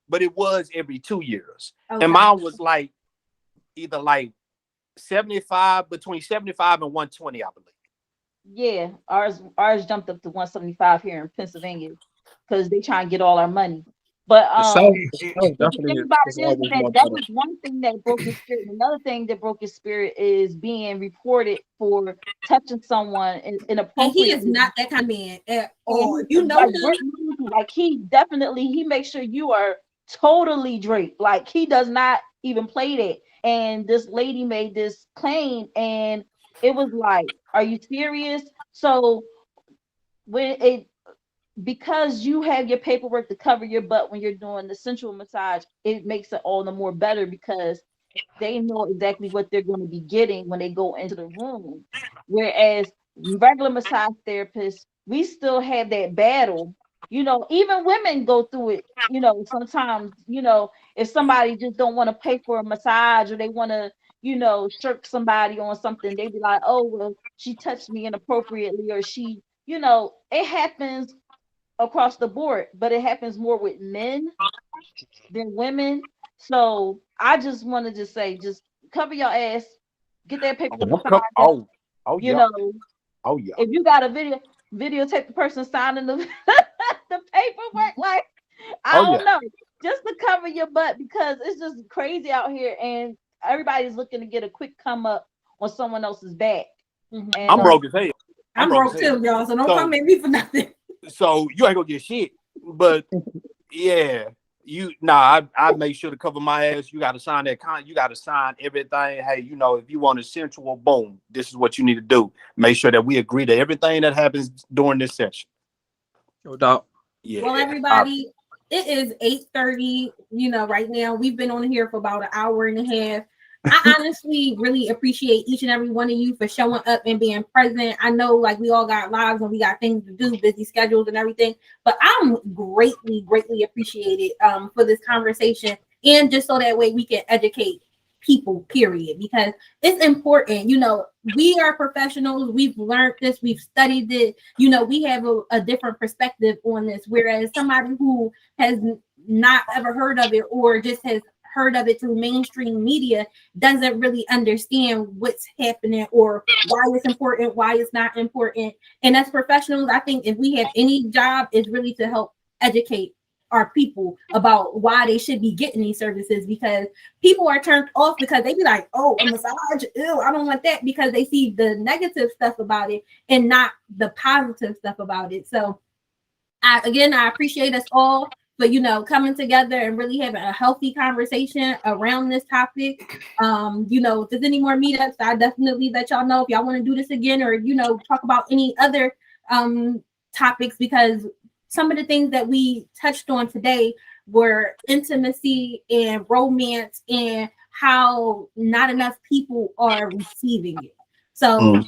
but it was every 2 years. Okay. And mine was like either like 75, between 75 and 120, I believe. Yeah, ours jumped up to 175 here in Pennsylvania because they try and get all our money. But that was one thing that broke his spirit. Another thing that broke his spirit is being reported for touching someone inappropriately. And he is not that kind of man at all. You know, like he makes sure you are totally draped. Like he does not even play that. And this lady made this claim, and it was like, are you serious? So because you have your paperwork to cover your butt when you're doing the sensual massage, it makes it all the more better because they know exactly what they're going to be getting when they go into the room. Whereas regular massage therapists, we still have that battle. Even women go through it. Sometimes, if somebody just don't want to pay for a massage, or they want to, shirk somebody on something, they be like, oh, well, she touched me inappropriately, or she, it happens across the board, but it happens more with men than women. So I just wanted to say, just cover your ass, get that paper massage. Oh You yeah. know, Oh yeah. if you got a videotape the person signing the the paperwork, like I Oh yeah. don't know, just to cover your butt, because it's just crazy out here, and everybody's looking to get a quick come up on someone else's back. Mhm. And I'm broke as hell. I'm broke too, y'all. So don't come at me for nothing. So you ain't gonna get shit. But yeah, I make sure to cover my ass. You gotta sign that you gotta sign everything. Hey, if you want a sensual, boom, this is what you need to do. Make sure that we agree to everything that happens during this session. No doubt. Yeah. Well, everybody, it is 8:30. Right now we've been on here for about an hour and a half. I honestly really appreciate each and every one of you for showing up and being present. I know, like, we all got lives and we got things to do, busy schedules and everything, but I'm greatly, greatly appreciated for this conversation, and just so that way we can educate people, period, because it's important. We are professionals. We've learned this. We've studied it. We have a different perspective on this, whereas somebody who has not ever heard of it, or just has heard of it through mainstream media, doesn't really understand what's happening, or why it's important, why it's not important. And as professionals, I think if we have any job, is really to help educate our people about why they should be getting these services, because people are turned off because they be like, oh, a massage, ew, I don't want that, because they see the negative stuff about it and not the positive stuff about it. So I appreciate us all for coming together and really having a healthy conversation around this topic. If there's any more meetups, I definitely let y'all know if y'all want to do this again, or talk about any other topics, because some of the things that we touched on today were intimacy and romance, and how not enough people are receiving it. So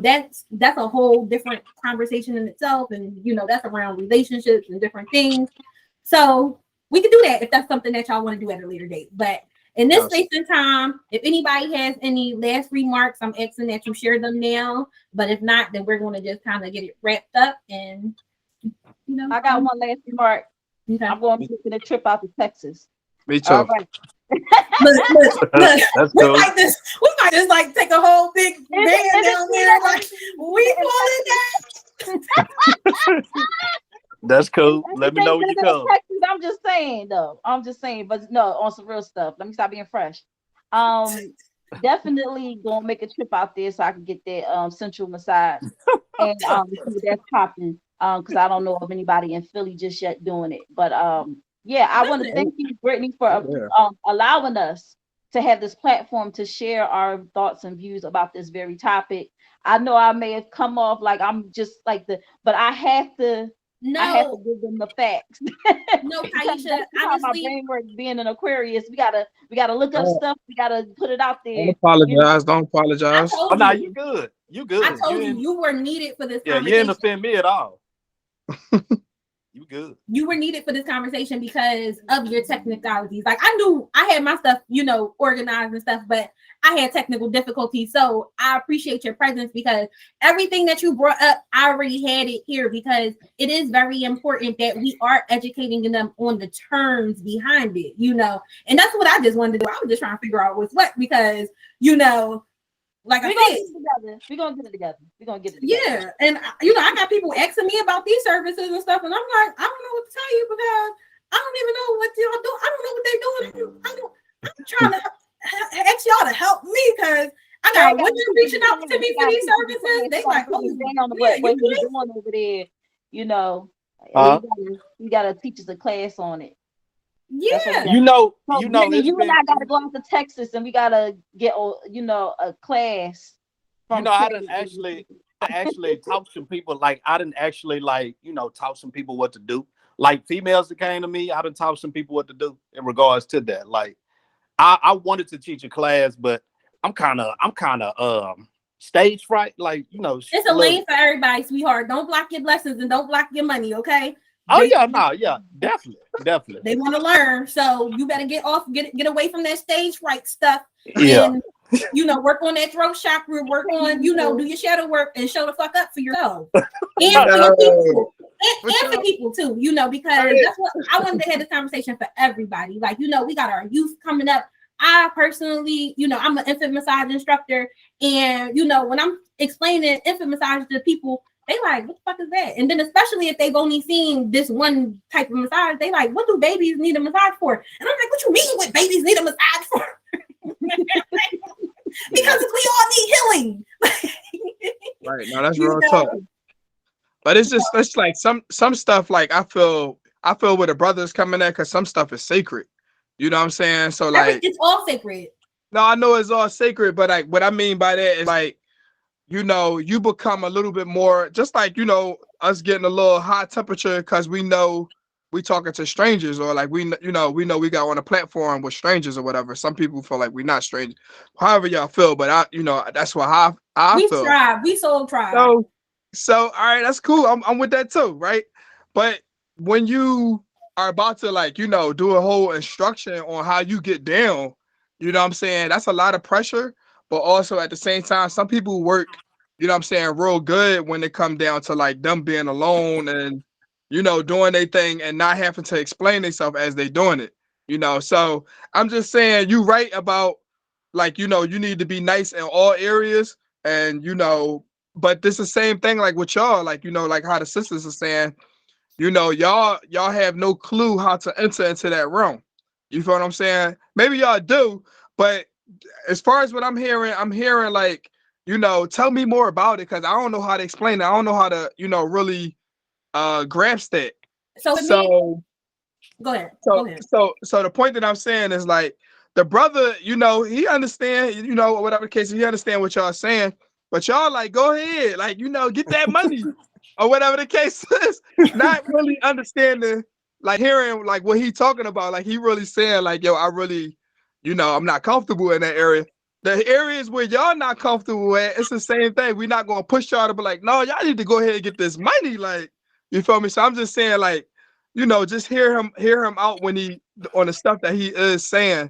that's a whole different conversation in itself, and that's around relationships and different things. So we can do that if that's something that y'all want to do at a later date. But in this space and time, if anybody has any last remarks, I'm asking that you share them now. But if not, then we're going to just kind of get it wrapped up. And I got one last remark. Okay. I'm going to be taking a trip out to Texas. Me too. All right. Look, That's we cool. might just like take a whole big band down there, like we pulling that. That's cool. Let me know when you come. Texas, I'm just saying, but no, on some real stuff. Let me stop being fresh. Definitely gonna make a trip out there so I can get that sensual massage and see that's popping. Because I don't know of anybody in Philly just yet doing it. But yeah, I want to thank you, Brittany, for allowing us to have this platform to share our thoughts and views about this very topic. I know I may have come off like I'm just like but I have to. No. I have to give them the facts. No, Kaisha, honestly, my brain works being an Aquarius. We gotta look up stuff. We gotta put it out there. Don't apologize. Don't apologize. Oh no, you good. You good. I told you were needed for this conversation. Yeah, you didn't offend me at all. You good. You were needed for this conversation because of your technicalities. Like, I knew I had my stuff, organized and stuff, but I had technical difficulties. So I appreciate your presence, because everything that you brought up, I already had it here, because it is very important that we are educating them on the terms behind it, and that's what I just wanted to do. I was just trying to figure out what's what, because, like we're gonna get it together. Yeah, and I got people asking me about these services and stuff, and I'm like, I don't know what to tell you, because I don't even know what y'all do. I don't know what they're doing. I'm trying to ask y'all to help me, because I got women reaching out to me for these services. They like, what he's doing over there. You gotta teach us a class on it. Yeah, you and I gotta go out to Texas, and we gotta get a class. I didn't actually taught some people, like I didn't actually taught some people what to do. Like females that came to me, I done taught some people what to do in regards to that. Like I wanted to teach a class, but I'm kind of stage fright, like It's a lane for everybody, sweetheart. Don't block your blessings and don't block your money, okay? Definitely. They want to learn, so you better get away from that stage fright stuff. Yeah. And work on that throat chakra, work on, do your shadow work and show the fuck up for yourself. And for your people. And for people too, because that's what I wanted to have this conversation for everybody. Like, we got our youth coming up. I personally, I'm an infant massage instructor, and when I'm explaining infant massage to people, they like, what the fuck is that? And then especially if they've only seen this one type of massage, they like, what do babies need a massage for? And I'm like, what you mean what babies need a massage for? Because we all need healing. Right. No, that's real talk. But it's like some stuff, like I feel where the brothers coming at, because some stuff is sacred. You know what I'm saying? So like it's all sacred. No, I know it's all sacred, but like what I mean by that is like, you become a little bit more, just like, us getting a little hot temperature because we know we talking to strangers, or like we know we got on a platform with strangers or whatever. Some people feel like we're not strangers. However y'all feel, but that's what I we feel. We so tried. So all right, that's cool. I'm with that too, right? But when you are about to do a whole instruction on how you get down, you know what I'm saying? That's a lot of pressure, but also at the same time, some people work, you know what I'm saying, real good when it come down to like them being alone and, doing their thing and not having to explain themselves as they doing it, So I'm just saying you right about like, you need to be nice in all areas and, but this is the same thing like with y'all, like, like how the sisters are saying, y'all have no clue how to enter into that realm. You feel what I'm saying? Maybe y'all do, but as far as what I'm hearing like, tell me more about it, because I don't know how to explain it. I don't know how to, really grasp that. So go ahead. So the point that I'm saying is like the brother, he understand, whatever the case, he understand what y'all saying, but y'all like, go ahead, like, get that money or whatever the case is, not really understanding, like hearing like what he talking about. Like he really saying like, yo, I really, I'm not comfortable in that area. The areas where y'all not comfortable at, it's the same thing. We're not gonna push y'all to be like, no, y'all need to go ahead and get this money. Like, you feel me? So I'm just saying, like, just hear him out when he on the stuff that he is saying,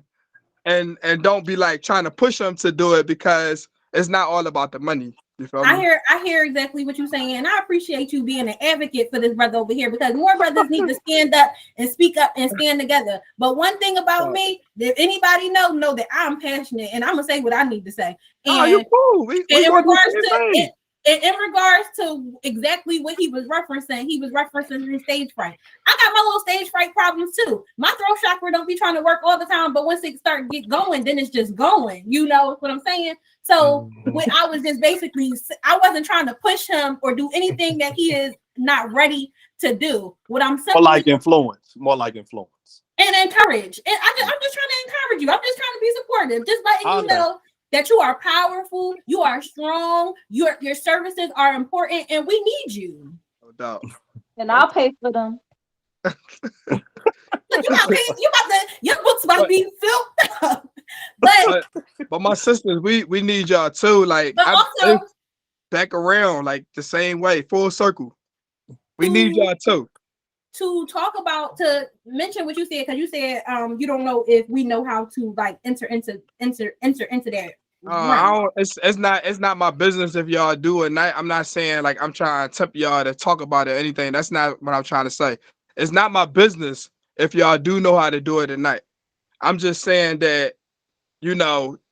and don't be like trying to push him to do it, because it's not all about the money. You feel me? I hear exactly what you're saying, and I appreciate you being an advocate for this brother over here, because more brothers need to stand up and speak up and stand together. But one thing about me, if anybody know that I'm passionate and I'm gonna say what I need to say. And you're cool. In regards to exactly what he was referencing his stage fright. I got my little stage fright problems too. My throat chakra don't be trying to work all the time, but once it start get going, then it's just going. You know what I'm saying? So when I was just basically, I wasn't trying to push him or do anything that he is not ready to do. What I'm saying, more like influence, and encourage. And I'm just trying to encourage you. I'm just trying to be supportive, just letting you know that you are powerful, you are strong, your services are important, and we need you. No doubt. And I'll pay for them. Your books about to be filled up. But my sisters, we need y'all too. Like, also, back around, like the same way, full circle. We need y'all too. To mention what you said, because you said you don't know if we know how to like enter into that. It's not my business if y'all do it. I'm not saying like I'm trying to tempt y'all to talk about it or anything. That's not what I'm trying to say. It's not my business if y'all do know how to do it at night. I'm just saying that,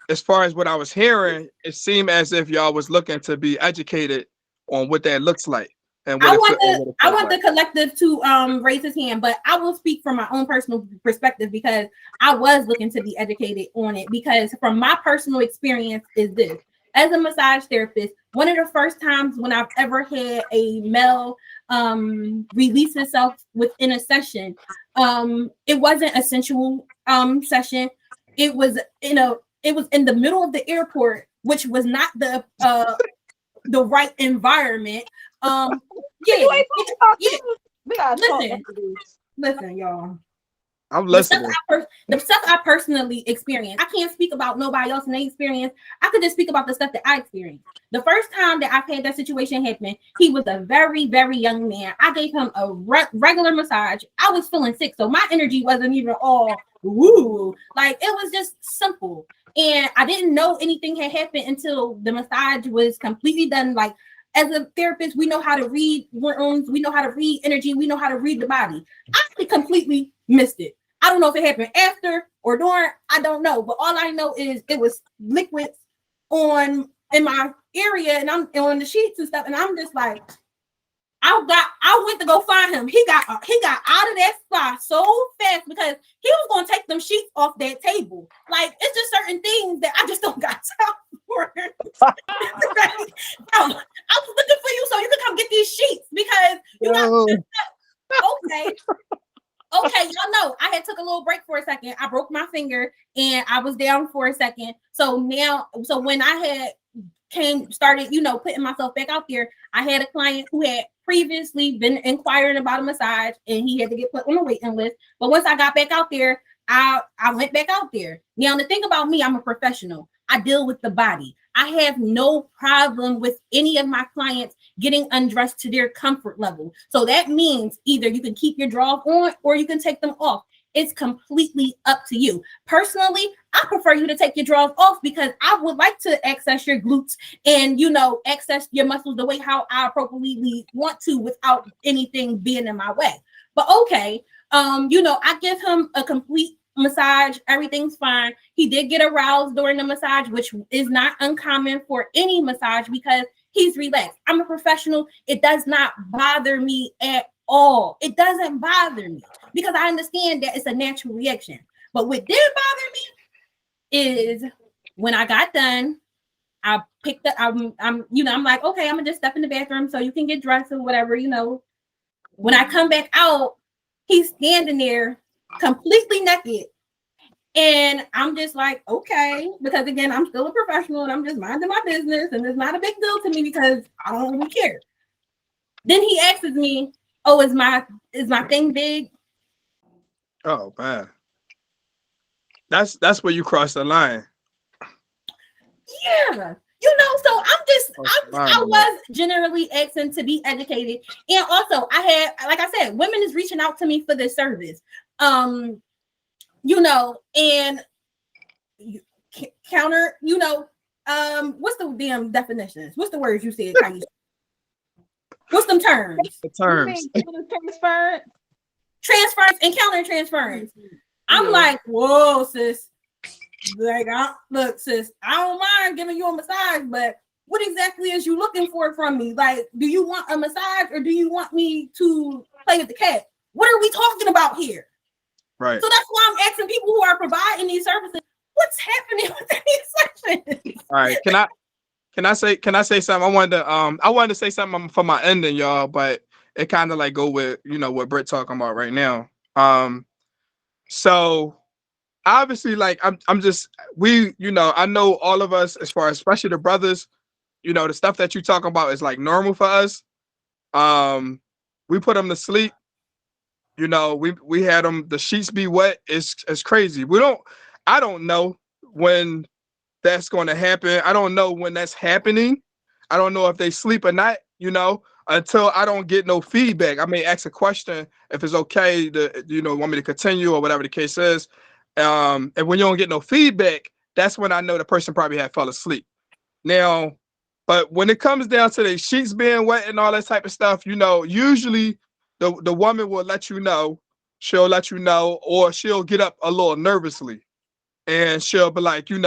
as far as what I was hearing, it seemed as if y'all was looking to be educated on what that looks like. And I want the collective to raise his hand, but I will speak from my own personal perspective, because I was looking to be educated on it. Because from my personal experience is this: as a massage therapist, one of the first times when I've ever had a male release himself within a session, it wasn't a sensual session. It was in the middle of the airport, which was not the right environment. We gotta listen, y'all. I'm The stuff listening. the stuff I personally experienced. I can't speak about nobody else and their experience. I could just speak about the stuff that I experienced. The first time that I've had that situation happen, he was a very, very young man. I gave him a regular massage. I was feeling sick, so my energy wasn't even all woo. Like, it was just simple. And I didn't know anything had happened until the massage was completely done. Like, as a therapist, we know how to read wounds, we know how to read energy, we know how to read the body. I completely missed it. I don't know if it happened after or during. I don't know, but all I know is it was liquids in my area, and I'm on the sheets and stuff, and I'm just like, I went to go find him. He got out of that spot so fast because he was gonna take them sheets off that table. Like, it's just certain things that I just don't got time for. I was looking for you so you could come get these sheets because you got okay. Okay, y'all know I had took a little break for a second. I broke my finger and I was down for a second. So when I had started, putting myself back out there, I had a client who had previously been inquiring about a massage and he had to get put on a waiting list. But once I got back out there, I went back out there. Now, the thing about me, I'm a professional. I deal with the body. I have no problem with any of my clients getting undressed to their comfort level. So that means either you can keep your drawers on or you can take them off. It's completely up to you. Personally, I prefer you to take your drawers off because I would like to access your glutes and, access your muscles the way how I appropriately want to without anything being in my way. But okay, I give him a complete massage. Everything's fine. He did get aroused during the massage, which is not uncommon for any massage because he's relaxed. I'm a professional. It does not bother me at all. It doesn't bother me because I understand that it's a natural reaction. But what did bother me is when I got done, I picked up, I'm like, okay, I'm gonna just step in the bathroom so you can get dressed or whatever, When I come back out, he's standing there completely naked. And I'm just like, okay, because again, I'm still a professional and I'm just minding my business and it's not a big deal to me because I don't really care. Then he asks me, oh, is my thing big? Oh man. That's where you cross the line. Yeah. So I was generally asking to be educated. And also I had, like I said, women is reaching out to me for this service. And counter, what's the damn definitions? What's the words you said, Kanye? What's them terms? The terms. Transference and counter transference. I'm like, whoa, sis. Like, look, sis, I don't mind giving you a massage, but what exactly is you looking for from me? Like, do you want a massage or do you want me to play with the cat? What are we talking about here? Right. So that's why I'm asking people who are providing these services, what's happening with these sessions? All right. Can I say something? I wanted to say something for my ending, y'all, but it kind of like go with, what Britt talking about right now. So obviously, like I'm just, I know all of us, as far as especially the brothers, the stuff that you talking about is like normal for us. We put them to sleep. We had them, the sheets be wet. It's crazy. I don't know when that's going to happen. I don't know when that's happening. I don't know if they sleep or not, until I don't get no feedback. I may ask a question if it's okay to, want me to continue or whatever the case is. And when you don't get no feedback, that's when I know the person probably had fell asleep. Now, but when it comes down to the sheets being wet and all that type of stuff, usually the woman will let you know. She'll let you know, or she'll get up a little nervously, and she'll be like, I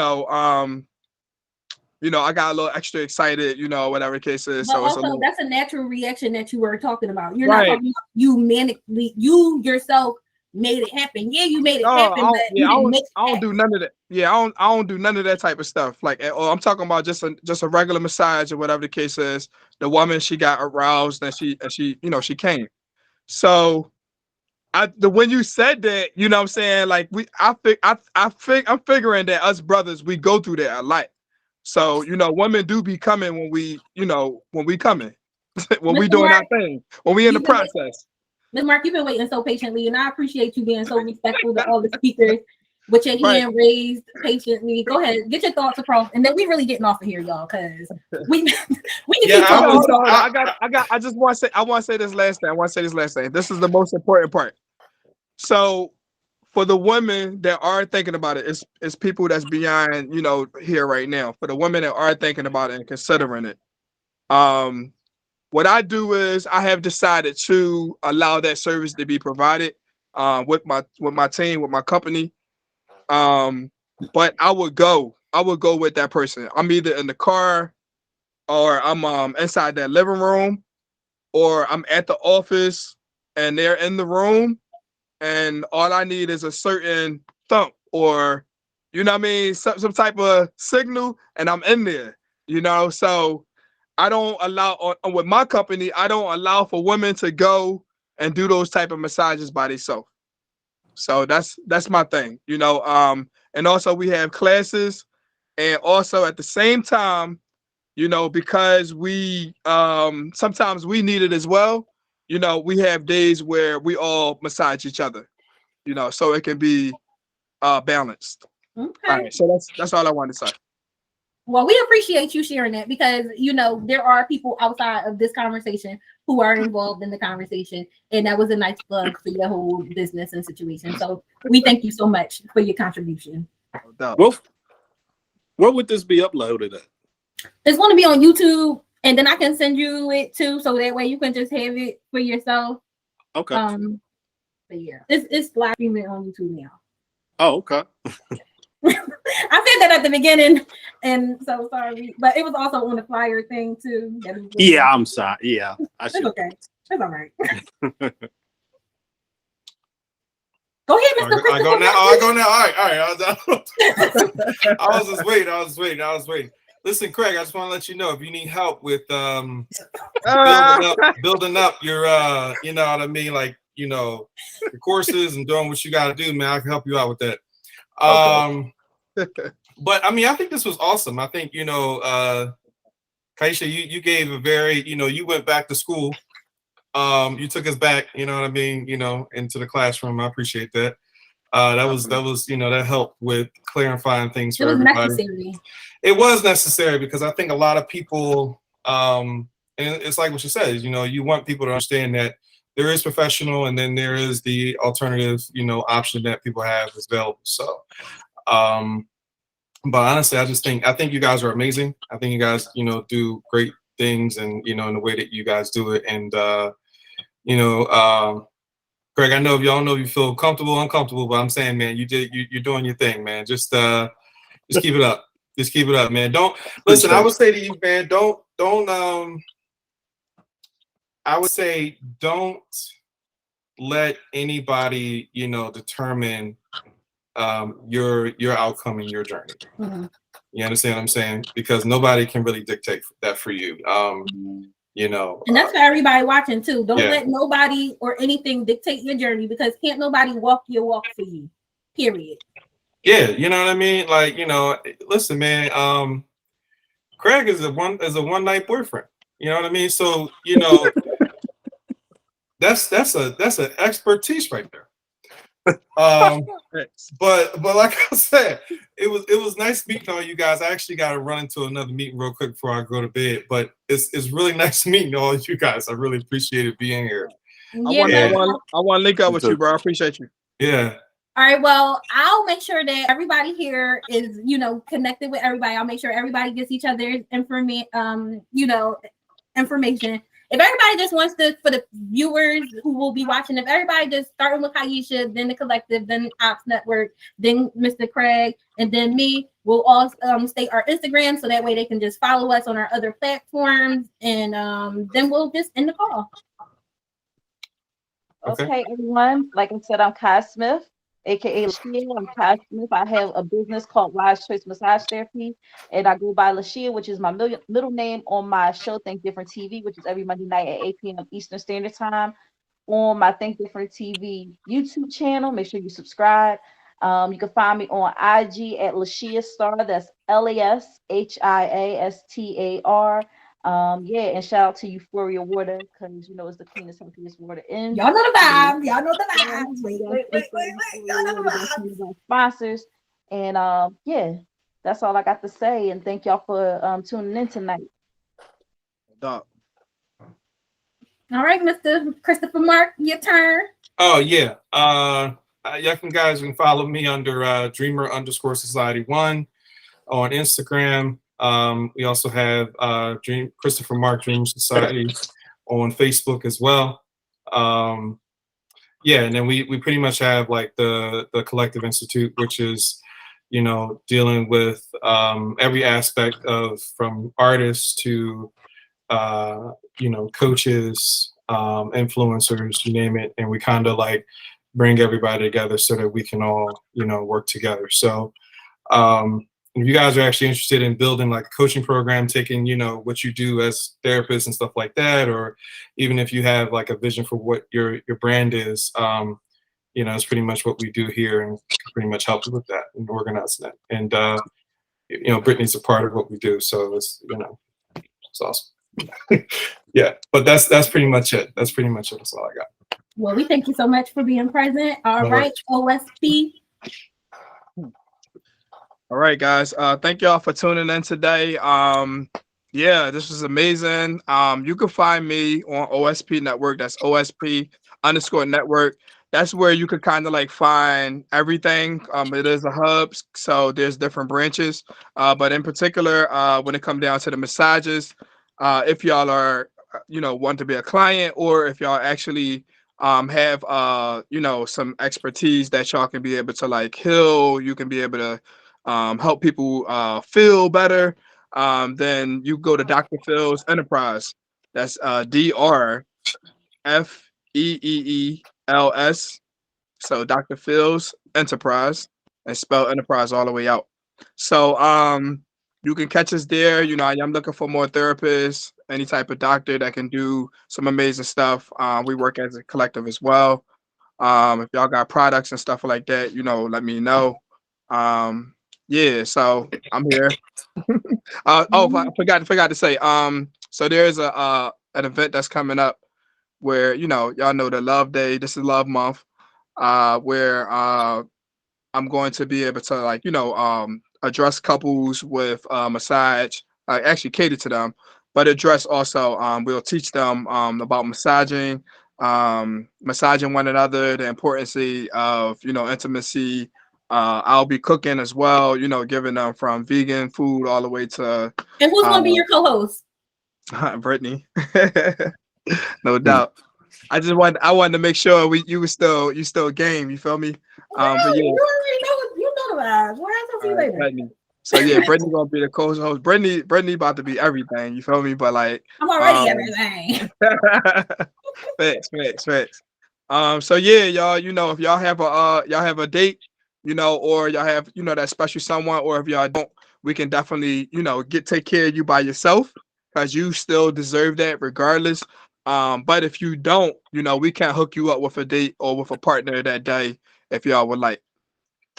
got a little extra excited, whatever the case is. But so also, that's a natural reaction that you were talking about. You're not talking about you yourself made it happen. Yeah, you made it happen, but you didn't make it I don't do none of that. Yeah, I don't do none of that type of stuff. Like, I'm talking about just a regular massage or whatever the case is. The woman, she got aroused and she she came. So when you said that, what I'm saying, like I'm figuring that us brothers, we go through that a lot. So, women do be coming when we coming, when we doing our thing, when we in the process. Ms. Mark, you've been waiting so patiently, and I appreciate you being so respectful to all the speakers with your hand raised patiently. Go ahead, get your thoughts across, and then we really getting off of here, y'all, because we we can keep talking. Hold on. I just want to say, I want to say this last thing. This is the most important part. So, for the women that are thinking about it, it's people that's beyond, here right now. For the women that are thinking about it and considering it, what I do is I have decided to allow that service to be provided with my team, with my company. But I would go with that person. I'm either in the car or I'm inside that living room or I'm at the office and they're in the room and all I need is a certain thump or some type of signal and I'm in there, so I don't allow with my company, I don't allow for women to go and do those type of massages by themselves. So that's my thing, and also we have classes and also at the same time, because we sometimes we need it as well. We have days where we all massage each other, so it can be balanced. Okay. All right, so that's all I wanted to say. Well, we appreciate you sharing that because there are people outside of this conversation who are involved in the conversation, and that was a nice plug for your whole business and situation. So we thank you so much for your contribution. Well, where would this be uploaded at? It's going to be on YouTube, and then I can send you it too, so that way you can just have it for yourself. Okay. But yeah, it's live streaming on YouTube now. Oh, okay. I said that at the beginning, and so sorry, but it was also on the flyer thing too. Yeah, I'm sorry. Yeah, it's okay. It's all right. Go ahead, Mr. I go now. I go now. All right. I was just waiting. Listen, Craig, I just want to let you know if you need help with building up your, you know what I mean, like your courses and doing what you got to do, man. I can help you out with that. But I mean, I think this was awesome. I think Kaisha, you gave a very, you went back to school. You took us back, you know what I mean, into the classroom. I appreciate that. That was that helped with clarifying things for everybody. Necessary. It was necessary because I think a lot of people, and it's like what she says, you want people to understand that there is professional and then there is the alternative, option that people have is available. So, but honestly, I think you guys are amazing. I think you guys, do great things and, in the way that you guys do it. And, Greg, I know y'all know you feel comfortable, uncomfortable, but I'm saying, man, you're doing your thing, man. Just keep it up. Just keep it up, man. Don't listen. I would say to you, man, don't. I would say don't let anybody, determine your outcome in your journey. Mm-hmm. You understand what I'm saying? Because nobody can really dictate that for you. And that's for everybody watching too. Don't let nobody or anything dictate your journey because can't nobody walk your walk for you. Period. Yeah, you know what I mean? Like, listen, man, Craig is a one night boyfriend. You know what I mean? So, that's an expertise right there. But like I said, it was nice meeting all you guys. I actually got to run into another meeting real quick before I go to bed. But it's really nice meeting all you guys. I really appreciated being here. Yeah, I want to link up with you, bro. I appreciate you. Yeah. All right. Well, I'll make sure that everybody here is, connected with everybody. I'll make sure everybody gets each other's information. If everybody just wants to, for the viewers who will be watching, if everybody just starting with Kaisha, then the collective, then the Ops Network, then Mr. Craig, and then me, we'll all state our Instagram so that way they can just follow us on our other platforms, and then we'll just end the call. Okay, everyone. Like I said, I'm Kai Smith, aka LaShia. I'm Kai Smith. I have a business called Wise Choice Massage Therapy, and I go by LaShia, which is my middle name on my show Think Different TV, which is every Monday night at 8 p.m. Eastern Standard Time on my Think Different TV YouTube channel. Make sure you subscribe. You can find me on IG at LaShia Star. That's LASHIASTAR. Yeah, and shout out to Euphoria Water because it's the cleanest, healthiest water in. Y'all know the vibes. Y'all know the Yeah, vibes. Wait. Y'all Y'all know the vibes. one of our sponsors. And yeah, that's all I got to say. And thank y'all for tuning in tonight. Dog. All right, Mr. Christopher Marc, your turn. Oh yeah. Y'all guys can follow me under Dreamer_Society1 on Instagram. We also have Christopher Marc Dream Society on Facebook as well. Yeah, and then we pretty much have like the Collective Institute, which is dealing with every aspect of from artists to coaches, influencers, you name it, and we kind of like bring everybody together so that we can all work together. So if you guys are actually interested in building like a coaching program, taking what you do as therapists and stuff like that, or even if you have like a vision for what your brand is, it's pretty much what we do here, and can pretty much help you with that and organizing that. And Brittany's a part of what we do, so it's awesome. Yeah, but that's pretty much it. That's pretty much it. That's all I got. Well, we thank you so much for being present. All right, OSP. All right, guys. Thank y'all for tuning in today. Yeah, this was amazing. You can find me on OSP Network. That's OSP_network. That's where you could kind of like find everything. It is a hub, so there's different branches. But in particular, when it comes down to the massages, if y'all are, want to be a client, or if y'all actually have some expertise that y'all can be able to like heal, you can be able to help people feel better, then you go to Dr. Phil's Enterprise. That's DRFEEELS. So Dr. Phil's Enterprise, and spell enterprise all the way out. So you can catch us there. I'm looking for more therapists, any type of doctor that can do some amazing stuff. We work as a collective as well. If y'all got products and stuff like that, let me know. Yeah, so I'm here. I forgot to say. So there's an event that's coming up where y'all know the Love Day. This is Love Month. Where I'm going to be able to like address couples with massage. Actually cater to them, but address also. We'll teach them about massaging one another, the importance of intimacy. I'll be cooking as well, giving them from vegan food all the way to. And who's gonna be your co-host? Brittany. No doubt. I wanted to make sure you still game. You feel me? Well, But yeah, you already know the vibes. What else see you later? Brittany. So yeah, Brittany gonna be the co-host. Brittany about to be everything. You feel me? But like, I'm already everything. Facts. So yeah, y'all. If y'all have a date, or y'all have that special someone, or if y'all don't, we can definitely take care of you by yourself, because you still deserve that regardless. But if you don't, we can't hook you up with a date or with a partner that day if y'all would like.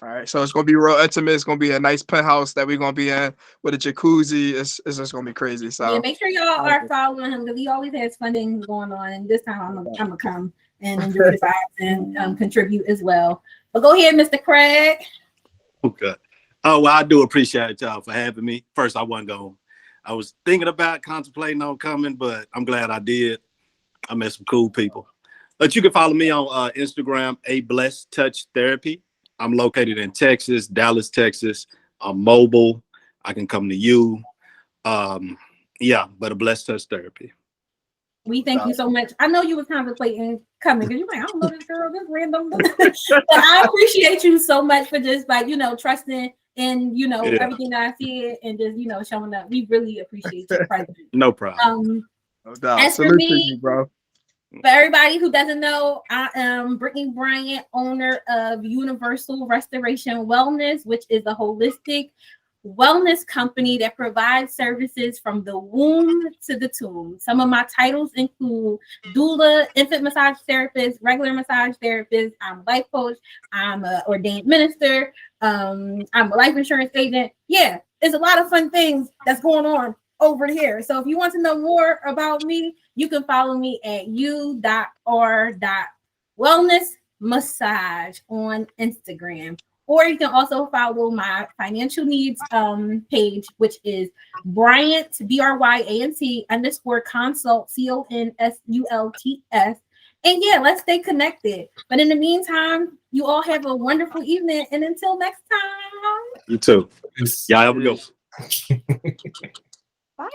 All right, so it's gonna be real intimate. It's gonna be a nice penthouse that we're gonna be in with a jacuzzi. It's just gonna be crazy. So yeah, make sure y'all are following him because he always has fun things going on. And this time I'm gonna come and enjoy the vibes and contribute as well. But go ahead, Mr. Craig. Okay. Oh well, I do appreciate y'all for having me. First, I was thinking about contemplating on coming, but I'm glad I did. I met some cool people. But you can follow me on Instagram, A Blessed Touch Therapy. I'm located in Texas, Dallas, Texas. I'm mobile. I can come to you. Yeah, but a Blessed Touch Therapy. We thank you so much. I know you was contemplating coming because you're like, I don't know this girl, this random. But I appreciate you so much for just like, trusting in, everything that I see and just, showing up. We really appreciate your presence. No problem. No doubt. As for Salute me, to you, bro. For everybody who doesn't know, I am Brittany Bryant, owner of Universal Restoration Wellness, which is a holistic wellness company that provides services from the womb to the tomb. Some of my titles include doula, infant massage therapist, regular massage therapist. I'm a life coach. I'm an ordained minister. I'm a life insurance agent. Yeah, it's a lot of fun things that's going on over here. So if you want to know more about me, you can follow me at u.r.wellnessmassage on Instagram. Or you can also follow my financial needs page, which is Bryant, BRYANT _ consult, CONSULTS. And yeah, let's stay connected. But in the meantime, you all have a wonderful evening. And until next time. You too. It's- Y'all have a good one. Bye.